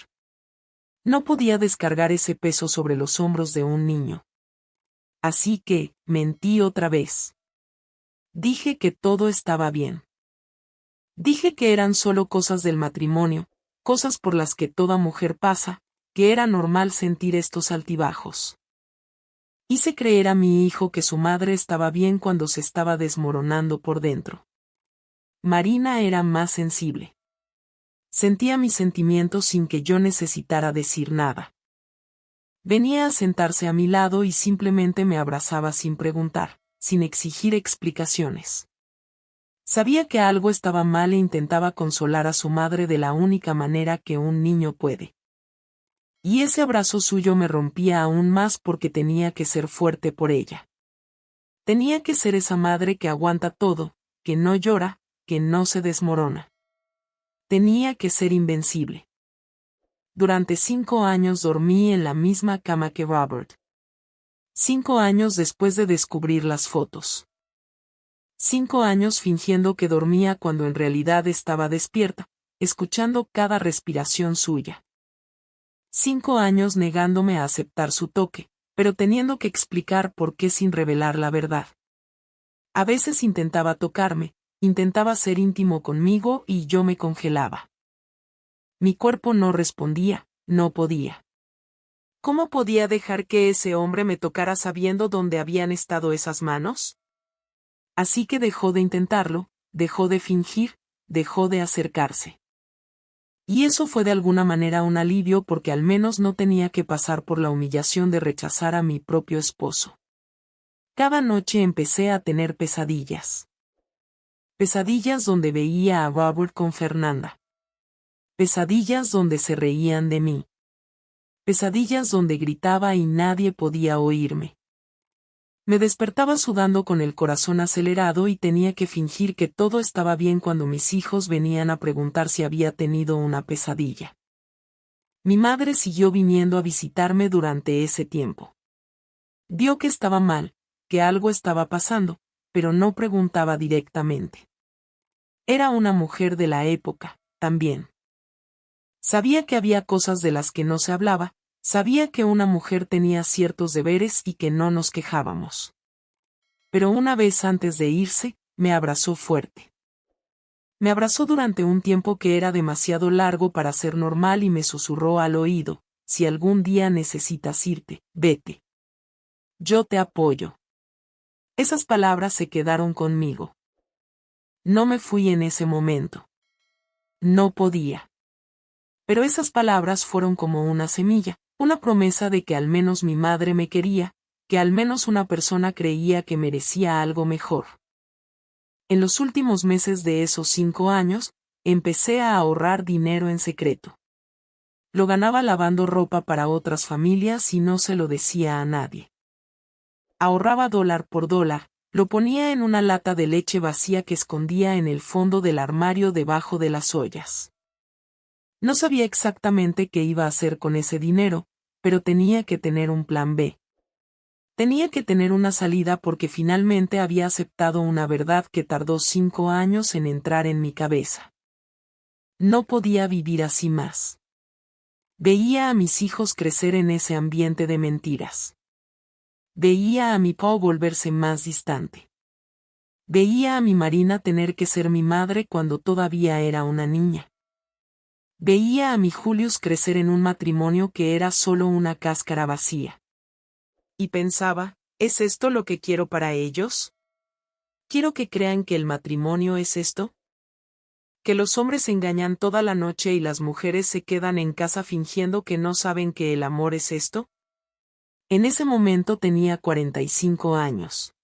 No podía descargar ese peso sobre los hombros de un niño. Así que, mentí otra vez. Dije que todo estaba bien. Dije que eran solo cosas del matrimonio, cosas por las que toda mujer pasa, que era normal sentir estos altibajos. Hice creer a mi hijo que su madre estaba bien cuando se estaba desmoronando por dentro. Marina era más sensible. Sentía mis sentimientos sin que yo necesitara decir nada. Venía a sentarse a mi lado y simplemente me abrazaba sin preguntar, sin exigir explicaciones. Sabía que algo estaba mal e intentaba consolar a su madre de la única manera que un niño puede. Y ese abrazo suyo me rompía aún más porque tenía que ser fuerte por ella. Tenía que ser esa madre que aguanta todo, que no llora, que no se desmorona. Tenía que ser invencible. Durante 5 años dormí en la misma cama que Robert. 5 años después de descubrir las fotos. 5 años fingiendo que dormía cuando en realidad estaba despierta, escuchando cada respiración suya. 5 años negándome a aceptar su toque, pero teniendo que explicar por qué sin revelar la verdad. A veces intentaba tocarme, intentaba ser íntimo conmigo y yo me congelaba. Mi cuerpo no respondía, no podía. ¿Cómo podía dejar que ese hombre me tocara sabiendo dónde habían estado esas manos? Así que dejó de intentarlo, dejó de fingir, dejó de acercarse. Y eso fue de alguna manera un alivio porque al menos no tenía que pasar por la humillación de rechazar a mi propio esposo. Cada noche empecé a tener pesadillas. Pesadillas donde veía a Robert con Fernanda. Pesadillas donde se reían de mí. Pesadillas donde gritaba y nadie podía oírme. Me despertaba sudando con el corazón acelerado y tenía que fingir que todo estaba bien cuando mis hijos venían a preguntar si había tenido una pesadilla. Mi madre siguió viniendo a visitarme durante ese tiempo. Vio que estaba mal, que algo estaba pasando, pero no preguntaba directamente. Era una mujer de la época, también. Sabía que había cosas de las que no se hablaba, sabía que una mujer tenía ciertos deberes y que no nos quejábamos. Pero una vez antes de irse, me abrazó fuerte. Me abrazó durante un tiempo que era demasiado largo para ser normal y me susurró al oído: si algún día necesitas irte, vete. Yo te apoyo. Esas palabras se quedaron conmigo. No me fui en ese momento. No podía. Pero esas palabras fueron como una semilla, una promesa de que al menos mi madre me quería, que al menos una persona creía que merecía algo mejor. En los últimos meses de esos 5 años, empecé a ahorrar dinero en secreto. Lo ganaba lavando ropa para otras familias y no se lo decía a nadie. Ahorraba dólar por dólar, lo ponía en una lata de leche vacía que escondía en el fondo del armario debajo de las ollas. No sabía exactamente qué iba a hacer con ese dinero, pero tenía que tener un plan B. Tenía que tener una salida porque finalmente había aceptado una verdad que tardó 5 años en entrar en mi cabeza. No podía vivir así más. Veía a mis hijos crecer en ese ambiente de mentiras. Veía a mi Paul volverse más distante. Veía a mi Marina tener que ser mi madre cuando todavía era una niña. Veía a mi Julius crecer en un matrimonio que era solo una cáscara vacía. Y pensaba, ¿es esto lo que quiero para ellos? ¿Quiero que crean que el matrimonio es esto? ¿Que los hombres se engañan toda la noche y las mujeres se quedan en casa fingiendo que no saben que el amor es esto? En ese momento tenía 45 años.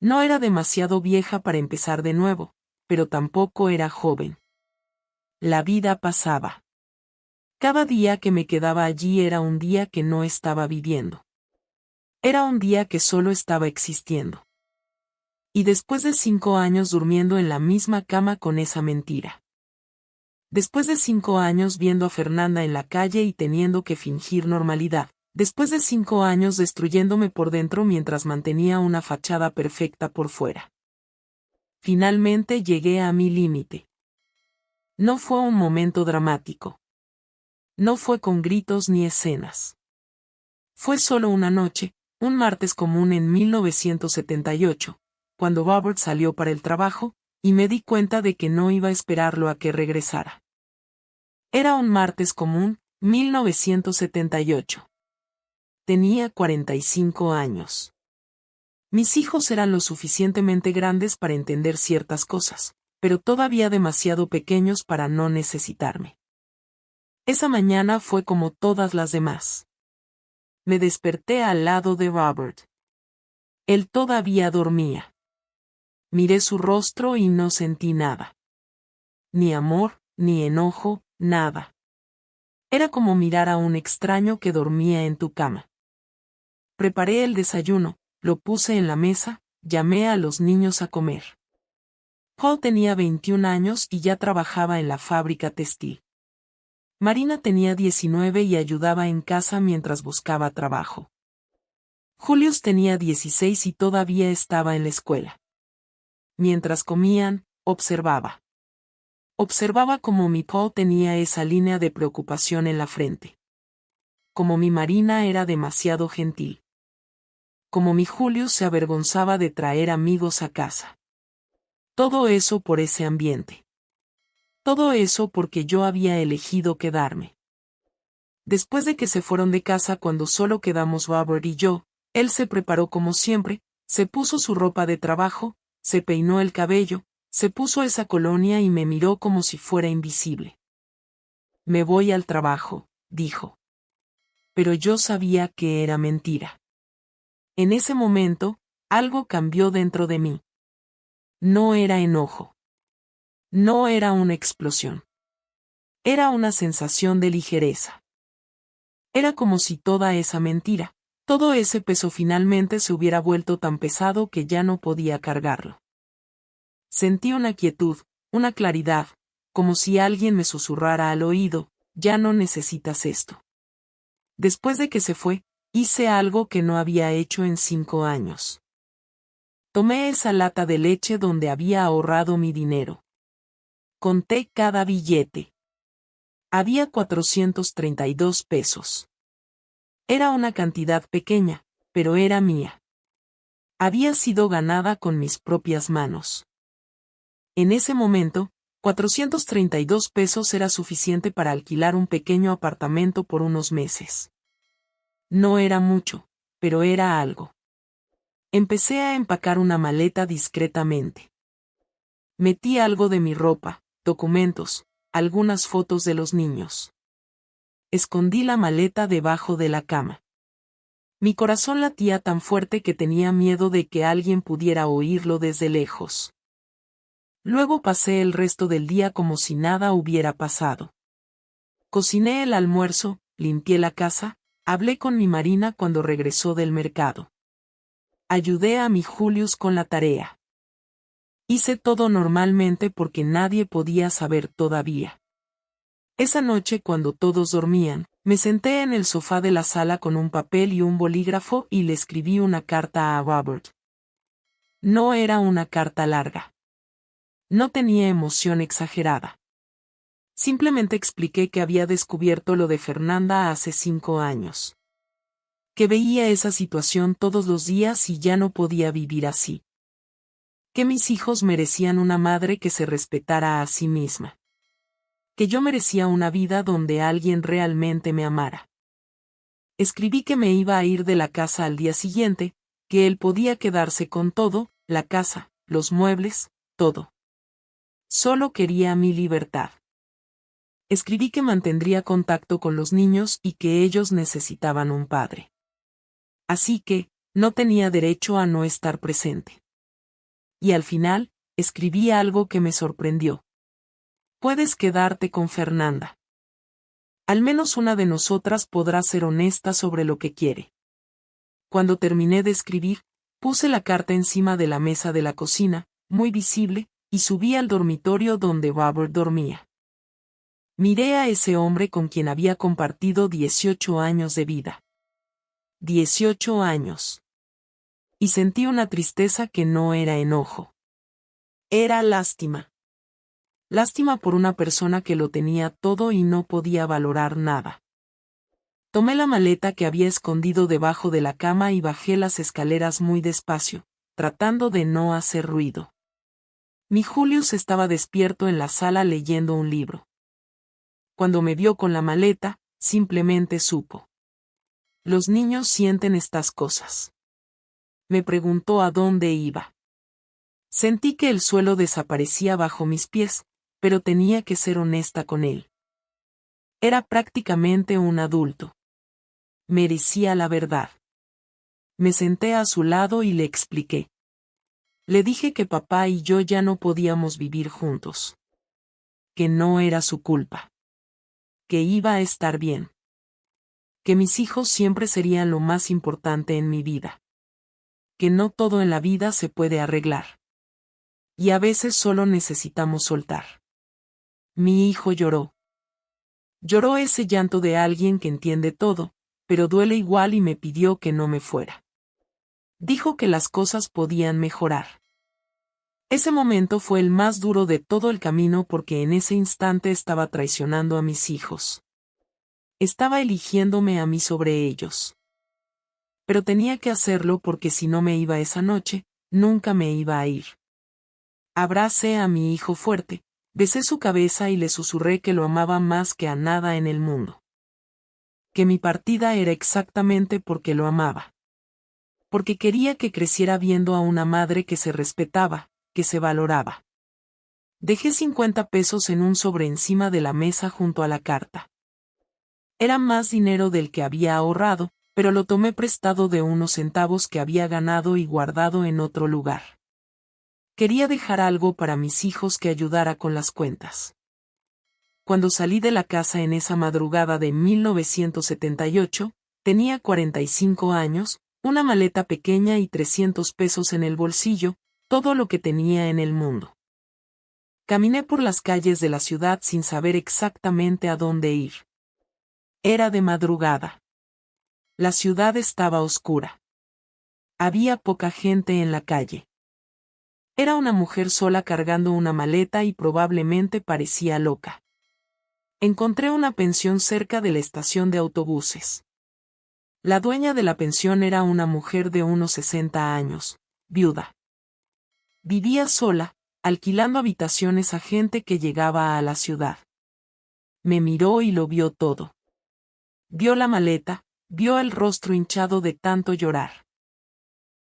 No era demasiado vieja para empezar de nuevo, pero tampoco era joven. La vida pasaba. Cada día que me quedaba allí era un día que no estaba viviendo. Era un día que solo estaba existiendo. Y después de 5 años durmiendo en la misma cama con esa mentira. Después de 5 años viendo a Fernanda en la calle y teniendo que fingir normalidad. Después de 5 años destruyéndome por dentro mientras mantenía una fachada perfecta por fuera. Finalmente llegué a mi límite. No fue un momento dramático. No fue con gritos ni escenas. Fue solo una noche, un martes común en 1978, cuando Robert salió para el trabajo, y me di cuenta de que no iba a esperarlo a que regresara. Era un martes común, 1978. Tenía 45 años. Mis hijos eran lo suficientemente grandes para entender ciertas cosas, pero todavía demasiado pequeños para no necesitarme. Esa mañana fue como todas las demás. Me desperté al lado de Robert. Él todavía dormía. Miré su rostro y no sentí nada. Ni amor, ni enojo, nada. Era como mirar a un extraño que dormía en tu cama. Preparé el desayuno, lo puse en la mesa, llamé a los niños a comer. Paul tenía 21 años y ya trabajaba en la fábrica textil. Marina tenía 19 y ayudaba en casa mientras buscaba trabajo. Julius tenía 16 y todavía estaba en la escuela. Mientras comían, observaba. Observaba cómo mi Paul tenía esa línea de preocupación en la frente. Como mi Marina era demasiado gentil. Como mi Julius se avergonzaba de traer amigos a casa. Todo eso por ese ambiente. Todo eso porque yo había elegido quedarme. Después de que se fueron de casa cuando solo quedamos Robert y yo, él se preparó como siempre, se puso su ropa de trabajo, se peinó el cabello, se puso esa colonia y me miró como si fuera invisible. Me voy al trabajo, dijo. Pero yo sabía que era mentira. En ese momento, algo cambió dentro de mí. No era enojo. No era una explosión. Era una sensación de ligereza. Era como si toda esa mentira, Todo ese peso finalmente se hubiera vuelto tan pesado que ya no podía cargarlo. Sentí una quietud, una claridad, como si alguien me susurrara al oído, ya no necesitas esto. Después de que se fue, hice algo que no había hecho en 5 años. Tomé esa lata de leche donde había ahorrado mi dinero. Conté cada billete. Había 432 pesos. Era una cantidad pequeña, pero era mía. Había sido ganada con mis propias manos. En ese momento, 432 pesos era suficiente para alquilar un pequeño apartamento por unos meses. No era mucho, pero era algo. Empecé a empacar una maleta discretamente. Metí algo de mi ropa, documentos, algunas fotos de los niños. Escondí la maleta debajo de la cama. Mi corazón latía tan fuerte que tenía miedo de que alguien pudiera oírlo desde lejos. Luego pasé el resto del día como si nada hubiera pasado. Cociné el almuerzo, limpié la casa, hablé con mi Marina cuando regresó del mercado. Ayudé a mi Julius con la tarea. Hice todo normalmente porque nadie podía saber todavía. Esa noche cuando todos dormían, me senté en el sofá de la sala con un papel y un bolígrafo y le escribí una carta a Robert. No era una carta larga. No tenía emoción exagerada. Simplemente expliqué que había descubierto lo de Fernanda hace 5 años. Que veía esa situación todos los días y ya no podía vivir así. Que mis hijos merecían una madre que se respetara a sí misma. Que yo merecía una vida donde alguien realmente me amara. Escribí que me iba a ir de la casa al día siguiente, que él podía quedarse con todo, la casa, los muebles, todo. Solo quería mi libertad. Escribí que mantendría contacto con los niños y que ellos necesitaban un padre. Así que, no tenía derecho a no estar presente. Y al final, escribí algo que me sorprendió. Puedes quedarte con Fernanda. Al menos una de nosotras podrá ser honesta sobre lo que quiere. Cuando terminé de escribir, puse la carta encima de la mesa de la cocina, muy visible, y subí al dormitorio donde Robert dormía. Miré a ese hombre con quien había compartido 18 años de vida. 18 años. Y sentí una tristeza que no era enojo. Era lástima. Lástima por una persona que lo tenía todo y no podía valorar nada. Tomé la maleta que había escondido debajo de la cama y bajé las escaleras muy despacio, tratando de no hacer ruido. Mi Julius estaba despierto en la sala leyendo un libro. Cuando me vio con la maleta, simplemente supo. Los niños sienten estas cosas. Me preguntó a dónde iba. Sentí que el suelo desaparecía bajo mis pies, pero tenía que ser honesta con él. Era prácticamente un adulto. Merecía la verdad. Me senté a su lado y le expliqué. Le dije que papá y yo ya no podíamos vivir juntos. Que no era su culpa. Que iba a estar bien. Que mis hijos siempre serían lo más importante en mi vida. Que no todo en la vida se puede arreglar. Y a veces solo necesitamos soltar. Mi hijo lloró. Lloró ese llanto de alguien que entiende todo, pero duele igual y me pidió que no me fuera. Dijo que las cosas podían mejorar. Ese momento fue el más duro de todo el camino porque en ese instante estaba traicionando a mis hijos. Estaba eligiéndome a mí sobre ellos. Pero tenía que hacerlo porque si no me iba esa noche, nunca me iba a ir. Abracé a mi hijo fuerte, besé su cabeza y le susurré que lo amaba más que a nada en el mundo. Que mi partida era exactamente porque lo amaba. Porque quería que creciera viendo a una madre que se respetaba, que se valoraba. Dejé 50 pesos en un sobre encima de la mesa junto a la carta. Era más dinero del que había ahorrado, pero lo tomé prestado de unos centavos que había ganado y guardado en otro lugar. Quería dejar algo para mis hijos que ayudara con las cuentas. Cuando salí de la casa en esa madrugada de 1978, Tenía 45 años, una maleta pequeña y 300 pesos en el bolsillo, todo lo que tenía en el mundo. Caminé por las calles de la ciudad sin saber exactamente a dónde ir. Era de madrugada. La ciudad estaba oscura. Había poca gente en la calle. Era una mujer sola cargando una maleta y probablemente parecía loca. Encontré una pensión cerca de la estación de autobuses. La dueña de la pensión era una mujer de unos 60 años, viuda. Vivía sola, alquilando habitaciones a gente que llegaba a la ciudad. Me miró y lo vio todo. Vio la maleta, vio el rostro hinchado de tanto llorar.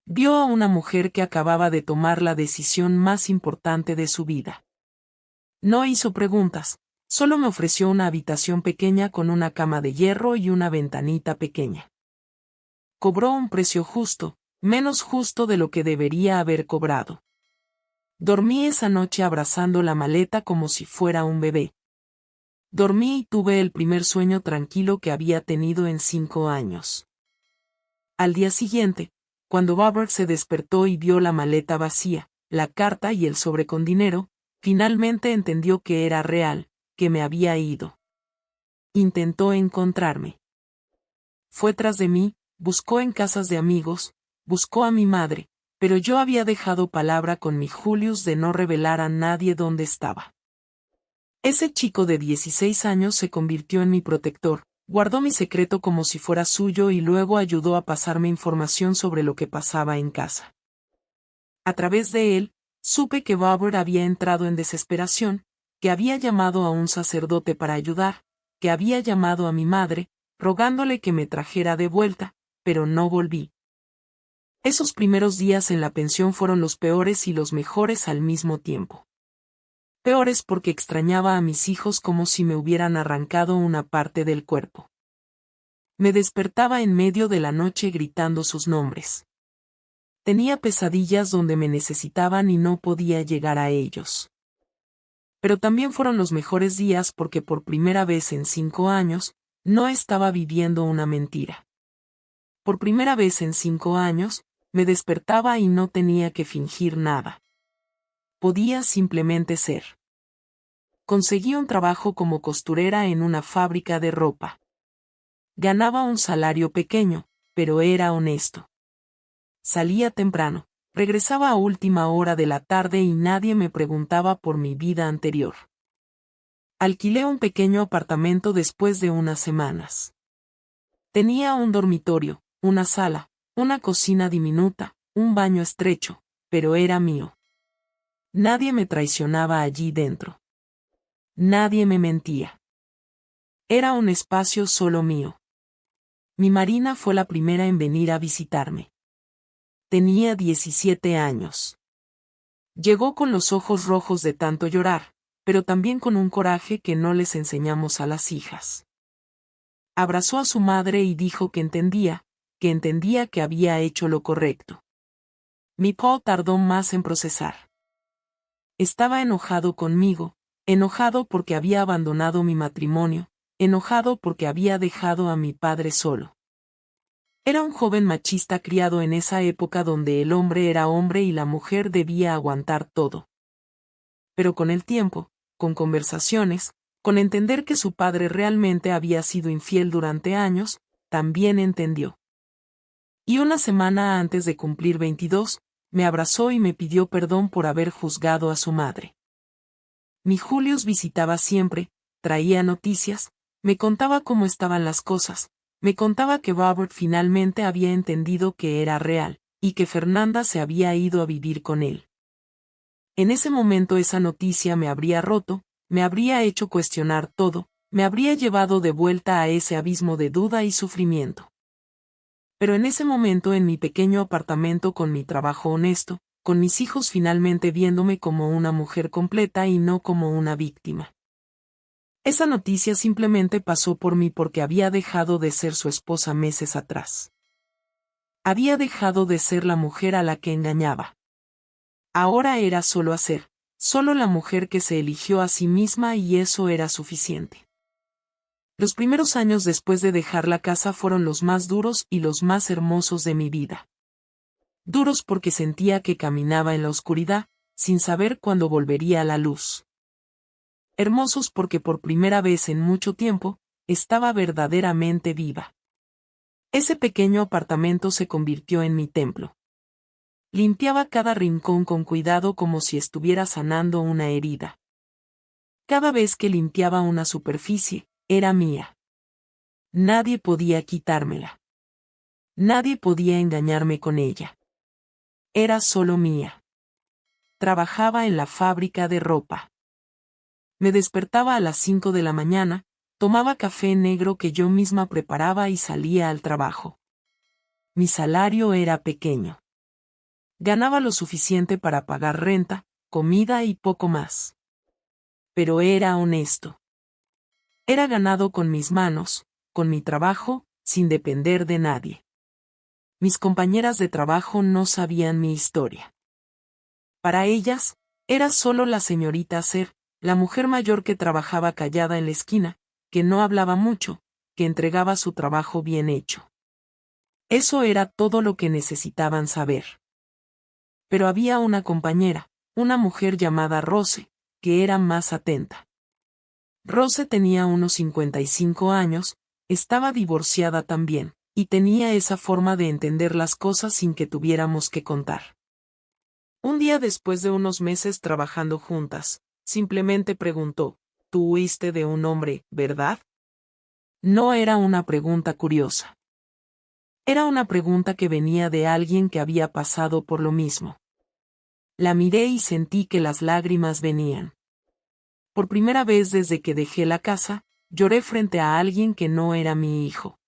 Vio a una mujer que acababa de tomar la decisión más importante de su vida. No hizo preguntas, solo me ofreció una habitación pequeña con una cama de hierro y una ventanita pequeña. Cobró un precio justo, menos justo de lo que debería haber cobrado. Dormí esa noche abrazando la maleta como si fuera un bebé. Dormí y tuve el primer sueño tranquilo que había tenido en 5 años. Al día siguiente, cuando Robert se despertó y vio la maleta vacía, la carta y el sobre con dinero, finalmente entendió que era real, que me había ido. Intentó encontrarme. Fue tras de mí, buscó en casas de amigos, buscó a mi madre, pero yo había dejado palabra con mi Julius de no revelar a nadie dónde estaba. Ese chico de 16 años se convirtió en mi protector, guardó mi secreto como si fuera suyo y luego ayudó a pasarme información sobre lo que pasaba en casa. A través de él, supe que Robert había entrado en desesperación, que había llamado a un sacerdote para ayudar, que había llamado a mi madre, rogándole que me trajera de vuelta, pero no volví. Esos primeros días en la pensión fueron los peores y los mejores al mismo tiempo. Peores porque extrañaba a mis hijos como si me hubieran arrancado una parte del cuerpo. Me despertaba en medio de la noche gritando sus nombres. Tenía pesadillas donde me necesitaban y no podía llegar a ellos. Pero también fueron los mejores días porque por primera vez en 5 años, no estaba viviendo una mentira. Por primera vez en 5 años, me despertaba y no tenía que fingir nada. Podía simplemente ser. Conseguí un trabajo como costurera en una fábrica de ropa. Ganaba un salario pequeño, pero era honesto. Salía temprano, regresaba a última hora de la tarde y nadie me preguntaba por mi vida anterior. Alquilé un pequeño apartamento después de unas semanas. Tenía un dormitorio, una sala, una cocina diminuta, un baño estrecho, pero era mío. Nadie me traicionaba allí dentro. Nadie me mentía. Era un espacio solo mío. Mi Marina fue la primera en venir a visitarme. Tenía 17 años. Llegó con los ojos rojos de tanto llorar, pero también con un coraje que no les enseñamos a las hijas. Abrazó a su madre y dijo que entendía que había hecho lo correcto. Mi Paul tardó más en procesar. Estaba enojado conmigo, enojado porque había abandonado mi matrimonio, enojado porque había dejado a mi padre solo. Era un joven machista criado en esa época donde el hombre era hombre y la mujer debía aguantar todo. Pero con el tiempo, con conversaciones, con entender que su padre realmente había sido infiel durante años, también entendió. Y una semana antes de cumplir 22, me abrazó y me pidió perdón por haber juzgado a su madre. Mi Julius visitaba siempre, traía noticias, me contaba cómo estaban las cosas, me contaba que Robert finalmente había entendido que era real, y que Fernanda se había ido a vivir con él. En ese momento esa noticia me habría roto, me habría hecho cuestionar todo, me habría llevado de vuelta a ese abismo de duda y sufrimiento. Pero en ese momento en mi pequeño apartamento con mi trabajo honesto, con mis hijos finalmente viéndome como una mujer completa y no como una víctima. Esa noticia simplemente pasó por mí porque había dejado de ser su esposa meses atrás. Había dejado de ser la mujer a la que engañaba. Ahora era solo la mujer que se eligió a sí misma y eso era suficiente. Los primeros años después de dejar la casa fueron los más duros y los más hermosos de mi vida. Duros porque sentía que caminaba en la oscuridad, sin saber cuándo volvería a la luz. Hermosos porque por primera vez en mucho tiempo, estaba verdaderamente viva. Ese pequeño apartamento se convirtió en mi templo. Limpiaba cada rincón con cuidado como si estuviera sanando una herida. Cada vez que limpiaba una superficie, era mía. Nadie podía quitármela. Nadie podía engañarme con ella. Era solo mía. Trabajaba en la fábrica de ropa. Me despertaba a las 5 de la mañana, tomaba café negro que yo misma preparaba y salía al trabajo. Mi salario era pequeño. Ganaba lo suficiente para pagar renta, comida y poco más. Pero era honesto. Era ganado con mis manos, con mi trabajo, sin depender de nadie. Mis compañeras de trabajo no sabían mi historia. Para ellas, era solo la señorita Ser, la mujer mayor que trabajaba callada en la esquina, que no hablaba mucho, que entregaba su trabajo bien hecho. Eso era todo lo que necesitaban saber. Pero había una compañera, una mujer llamada Rose, que era más atenta. Rose tenía unos 55 años, estaba divorciada también, y tenía esa forma de entender las cosas sin que tuviéramos que contar. Un día después de unos meses trabajando juntas, simplemente preguntó, «¿Tú huiste de un hombre, verdad?» No era una pregunta curiosa. Era una pregunta que venía de alguien que había pasado por lo mismo. La miré y sentí que las lágrimas venían. Por primera vez desde que dejé la casa, lloré frente a alguien que no era mi hijo.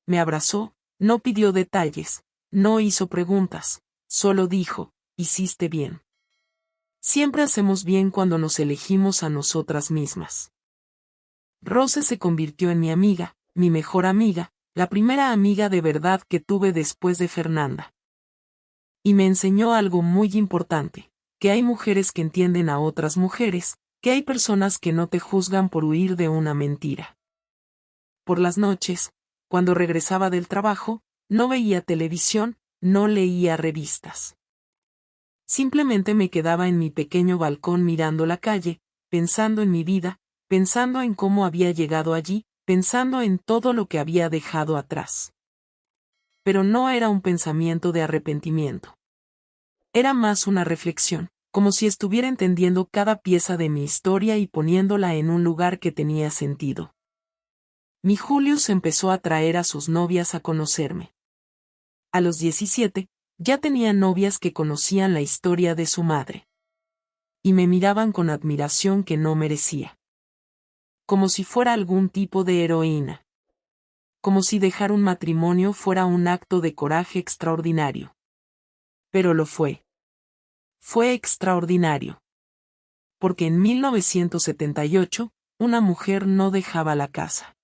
Me abrazó, no pidió detalles, no hizo preguntas, solo dijo, «Hiciste bien». Siempre hacemos bien cuando nos elegimos a nosotras mismas. Rose se convirtió en mi amiga, mi mejor amiga, la primera amiga de verdad que tuve después de Fernanda. Y me enseñó algo muy importante, que hay mujeres que entienden a otras mujeres, que hay personas que no te juzgan por huir de una mentira. Por las noches, cuando regresaba del trabajo, no veía televisión, no leía revistas. Simplemente me quedaba en mi pequeño balcón mirando la calle, pensando en mi vida, pensando en cómo había llegado allí, pensando en todo lo que había dejado atrás. Pero no era un pensamiento de arrepentimiento. Era más una reflexión, como si estuviera entendiendo cada pieza de mi historia y poniéndola en un lugar que tenía sentido. Mi Julius empezó a traer a sus novias a conocerme. A los 17, ya tenía novias que conocían la historia de su madre. Y me miraban con admiración que no merecía. Como si fuera algún tipo de heroína. Como si dejar un matrimonio fuera un acto de coraje extraordinario. Pero lo fue. Fue extraordinario. Porque en 1978, una mujer no dejaba la casa.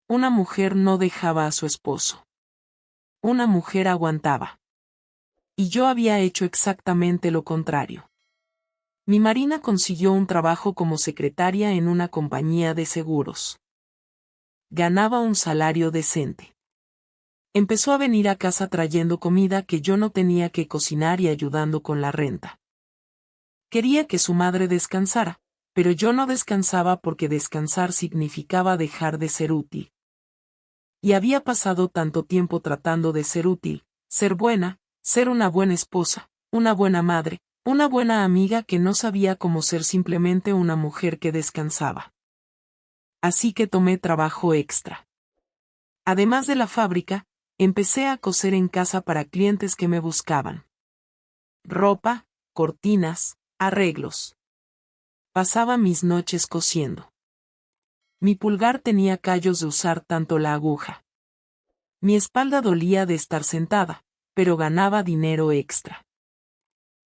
Una mujer no dejaba a su esposo. Una mujer aguantaba. Y yo había hecho exactamente lo contrario. Mi Marina consiguió un trabajo como secretaria en una compañía de seguros. Ganaba un salario decente. Empezó a venir a casa trayendo comida que yo no tenía que cocinar y ayudando con la renta. Quería que su madre descansara, pero yo no descansaba porque descansar significaba dejar de ser útil. Y había pasado tanto tiempo tratando de ser útil, ser buena, ser una buena esposa, una buena madre, una buena amiga que no sabía cómo ser simplemente una mujer que descansaba. Así que tomé trabajo extra. Además de la fábrica, empecé a coser en casa para clientes que me buscaban. Ropa, cortinas, arreglos. Pasaba mis noches cosiendo. Mi pulgar tenía callos de usar tanto la aguja. Mi espalda dolía de estar sentada, pero ganaba dinero extra.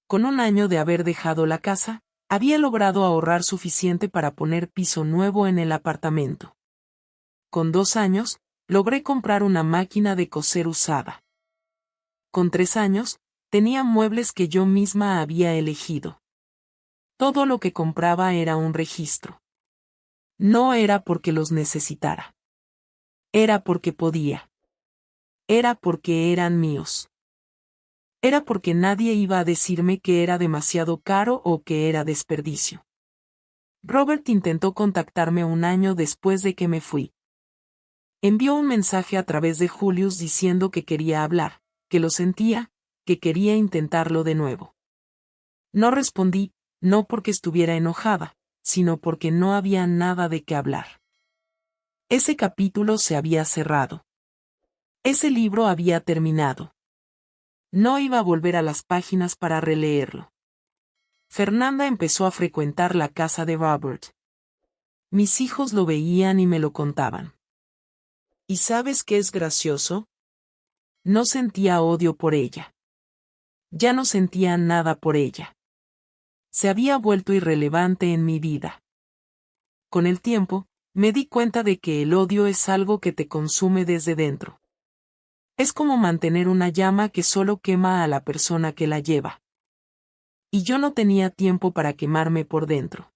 Con un año de haber dejado la casa, había logrado ahorrar suficiente para poner piso nuevo en el apartamento. Con 2 años, logré comprar una máquina de coser usada. Con 3 años, tenía muebles que yo misma había elegido. Todo lo que compraba era un registro. No era porque los necesitara. Era porque podía. Era porque eran míos. Era porque nadie iba a decirme que era demasiado caro o que era desperdicio. Robert intentó contactarme un año después de que me fui. Envió un mensaje a través de Julius diciendo que quería hablar, que lo sentía, que quería intentarlo de nuevo. No respondí, no porque estuviera enojada, sino porque no había nada de qué hablar. Ese capítulo se había cerrado. Ese libro había terminado. No iba a volver a las páginas para releerlo. Fernanda empezó a frecuentar la casa de Robert. Mis hijos lo veían y me lo contaban. ¿Y sabes qué es gracioso? No sentía odio por ella. Ya no sentía nada por ella. Se había vuelto irrelevante en mi vida. Con el tiempo, me di cuenta de que el odio es algo que te consume desde dentro. Es como mantener una llama que solo quema a la persona que la lleva. Y yo no tenía tiempo para quemarme por dentro.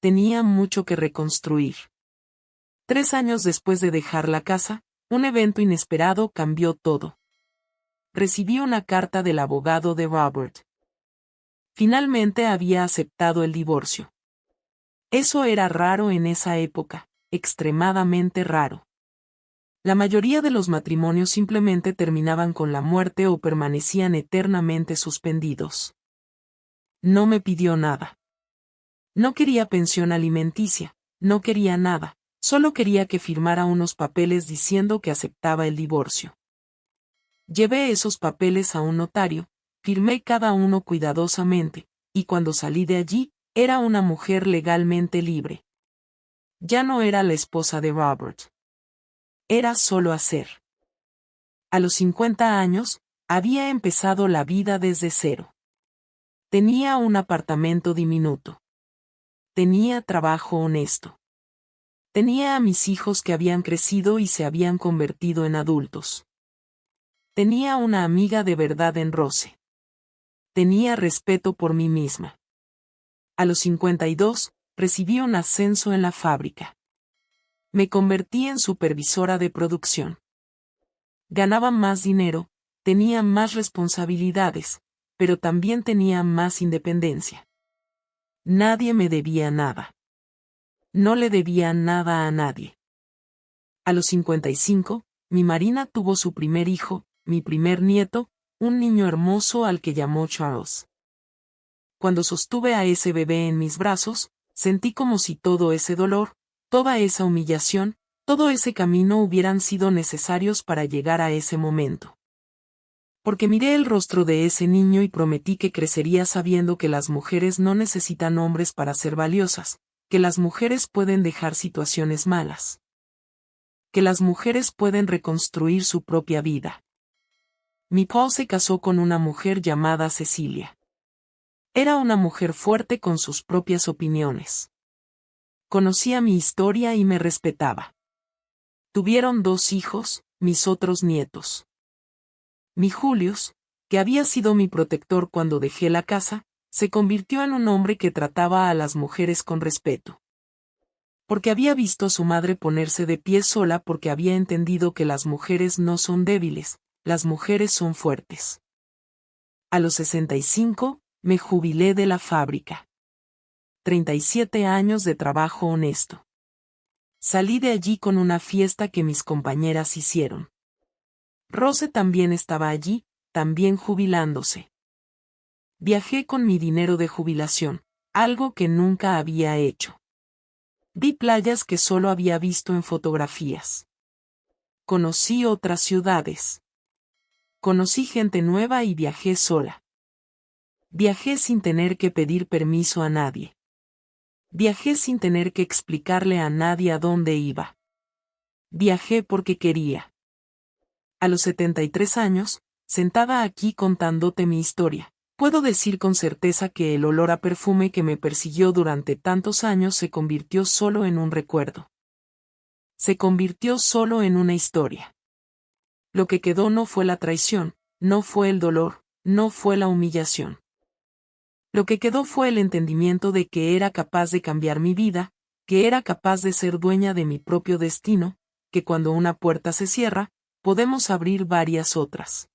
Tenía mucho que reconstruir. 3 años después de dejar la casa, un evento inesperado cambió todo. Recibí una carta del abogado de Robert. Finalmente había aceptado el divorcio. Eso era raro en esa época, extremadamente raro. La mayoría de los matrimonios simplemente terminaban con la muerte o permanecían eternamente suspendidos. No me pidió nada. No quería pensión alimenticia, no quería nada, solo quería que firmara unos papeles diciendo que aceptaba el divorcio. Llevé esos papeles a un notario, firmé cada uno cuidadosamente, y cuando salí de allí, era una mujer legalmente libre. Ya no era la esposa de Robert. Era solo hacer. A los 50 años, había empezado la vida desde cero. Tenía un apartamento diminuto. Tenía trabajo honesto. Tenía a mis hijos que habían crecido y se habían convertido en adultos. Tenía una amiga de verdad en Rose. Tenía respeto por mí misma. A los 52, recibí un ascenso en la fábrica. Me convertí en supervisora de producción. Ganaba más dinero, tenía más responsabilidades, pero también tenía más independencia. Nadie me debía nada. No le debía nada a nadie. A los 55, mi Marina tuvo su primer hijo, mi primer nieto, un niño hermoso al que llamó Charles. Cuando sostuve a ese bebé en mis brazos, sentí como si todo ese dolor, toda esa humillación, todo ese camino hubieran sido necesarios para llegar a ese momento. Porque miré el rostro de ese niño y prometí que crecería sabiendo que las mujeres no necesitan hombres para ser valiosas, que las mujeres pueden dejar situaciones malas. Que las mujeres pueden reconstruir su propia vida. Mi Paul se casó con una mujer llamada Cecilia. Era una mujer fuerte con sus propias opiniones. Conocía mi historia y me respetaba. Tuvieron 2 hijos, mis otros nietos. Mi Julius, que había sido mi protector cuando dejé la casa, se convirtió en un hombre que trataba a las mujeres con respeto. Porque había visto a su madre ponerse de pie sola porque había entendido que las mujeres no son débiles, las mujeres son fuertes. A los 65, me jubilé de la fábrica. 37 años de trabajo honesto. Salí de allí con una fiesta que mis compañeras hicieron. Rose también estaba allí, también jubilándose. Viajé con mi dinero de jubilación, algo que nunca había hecho. Vi playas que solo había visto en fotografías. Conocí otras ciudades. Conocí gente nueva y viajé sola. Viajé sin tener que pedir permiso a nadie. Viajé sin tener que explicarle a nadie a dónde iba. Viajé porque quería. A los 73 años, sentada aquí contándote mi historia, puedo decir con certeza que el olor a perfume que me persiguió durante tantos años se convirtió solo en un recuerdo. Se convirtió solo en una historia. Lo que quedó no fue la traición, no fue el dolor, no fue la humillación. Lo que quedó fue el entendimiento de que era capaz de cambiar mi vida, que era capaz de ser dueña de mi propio destino, que cuando una puerta se cierra, podemos abrir varias otras.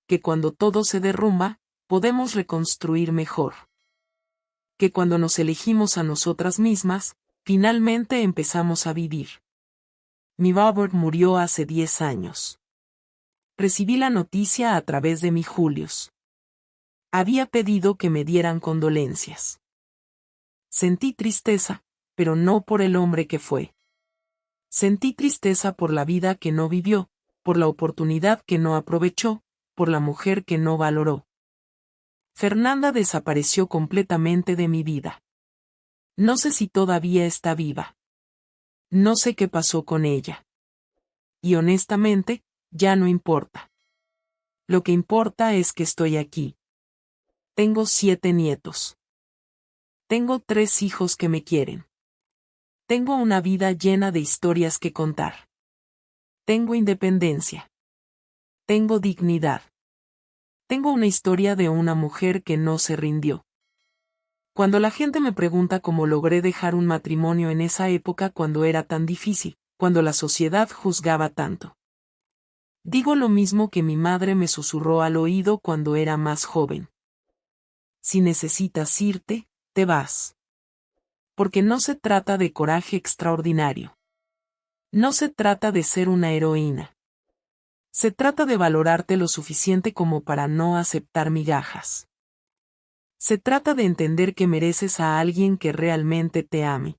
Que cuando todo se derrumba, podemos reconstruir mejor. Que cuando nos elegimos a nosotras mismas, finalmente empezamos a vivir. Mi Robert murió hace 10 años. Recibí la noticia a través de mi Julius. Había pedido que me dieran condolencias. Sentí tristeza, pero no por el hombre que fue. Sentí tristeza por la vida que no vivió, por la oportunidad que no aprovechó, por la mujer que no valoró. Fernanda desapareció completamente de mi vida. No sé si todavía está viva. No sé qué pasó con ella. Y honestamente, ya no importa. Lo que importa es que estoy aquí. Tengo 7 nietos. Tengo 3 hijos que me quieren. Tengo una vida llena de historias que contar. Tengo independencia. Tengo dignidad. Tengo una historia de una mujer que no se rindió. Cuando la gente me pregunta cómo logré dejar un matrimonio en esa época cuando era tan difícil, cuando la sociedad juzgaba tanto. Digo lo mismo que mi madre me susurró al oído cuando era más joven. Si necesitas irte, te vas. Porque no se trata de coraje extraordinario. No se trata de ser una heroína. Se trata de valorarte lo suficiente como para no aceptar migajas. Se trata de entender que mereces a alguien que realmente te ame.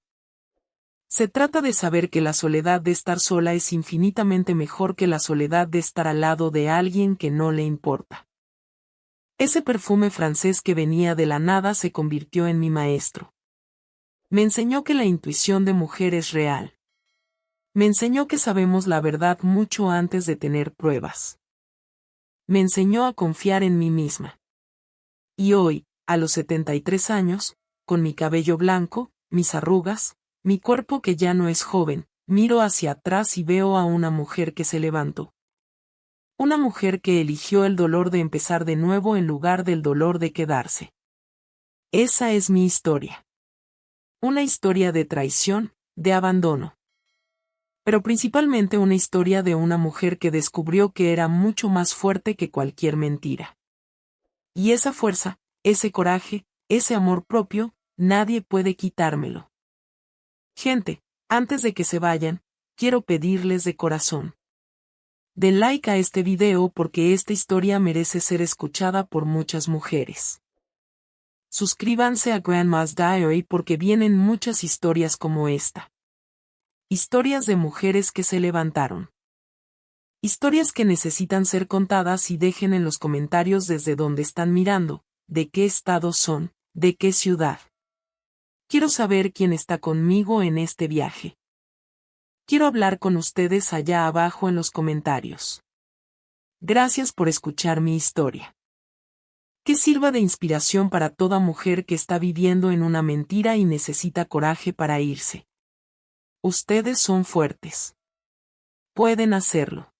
Se trata de saber que la soledad de estar sola es infinitamente mejor que la soledad de estar al lado de alguien que no le importa. Ese perfume francés que venía de la nada se convirtió en mi maestro. Me enseñó que la intuición de mujer es real. Me enseñó que sabemos la verdad mucho antes de tener pruebas. Me enseñó a confiar en mí misma. Y hoy, a los 73 años, con mi cabello blanco, mis arrugas, mi cuerpo que ya no es joven, miro hacia atrás y veo a una mujer que se levantó. Una mujer que eligió el dolor de empezar de nuevo en lugar del dolor de quedarse. Esa es mi historia. Una historia de traición, de abandono. Pero principalmente una historia de una mujer que descubrió que era mucho más fuerte que cualquier mentira. Y esa fuerza, ese coraje, ese amor propio, nadie puede quitármelo. Gente, antes de que se vayan, quiero pedirles de corazón. Den like a este video porque esta historia merece ser escuchada por muchas mujeres. Suscríbanse a Grandma's Diary porque vienen muchas historias como esta. Historias de mujeres que se levantaron. Historias que necesitan ser contadas y dejen en los comentarios desde donde están mirando, de qué estado son, de qué ciudad. Quiero saber quién está conmigo en este viaje. Quiero hablar con ustedes allá abajo en los comentarios. Gracias por escuchar mi historia. Que sirva de inspiración para toda mujer que está viviendo en una mentira y necesita coraje para irse. Ustedes son fuertes. Pueden hacerlo.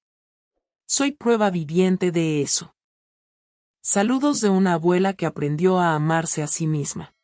Soy prueba viviente de eso. Saludos de una abuela que aprendió a amarse a sí misma.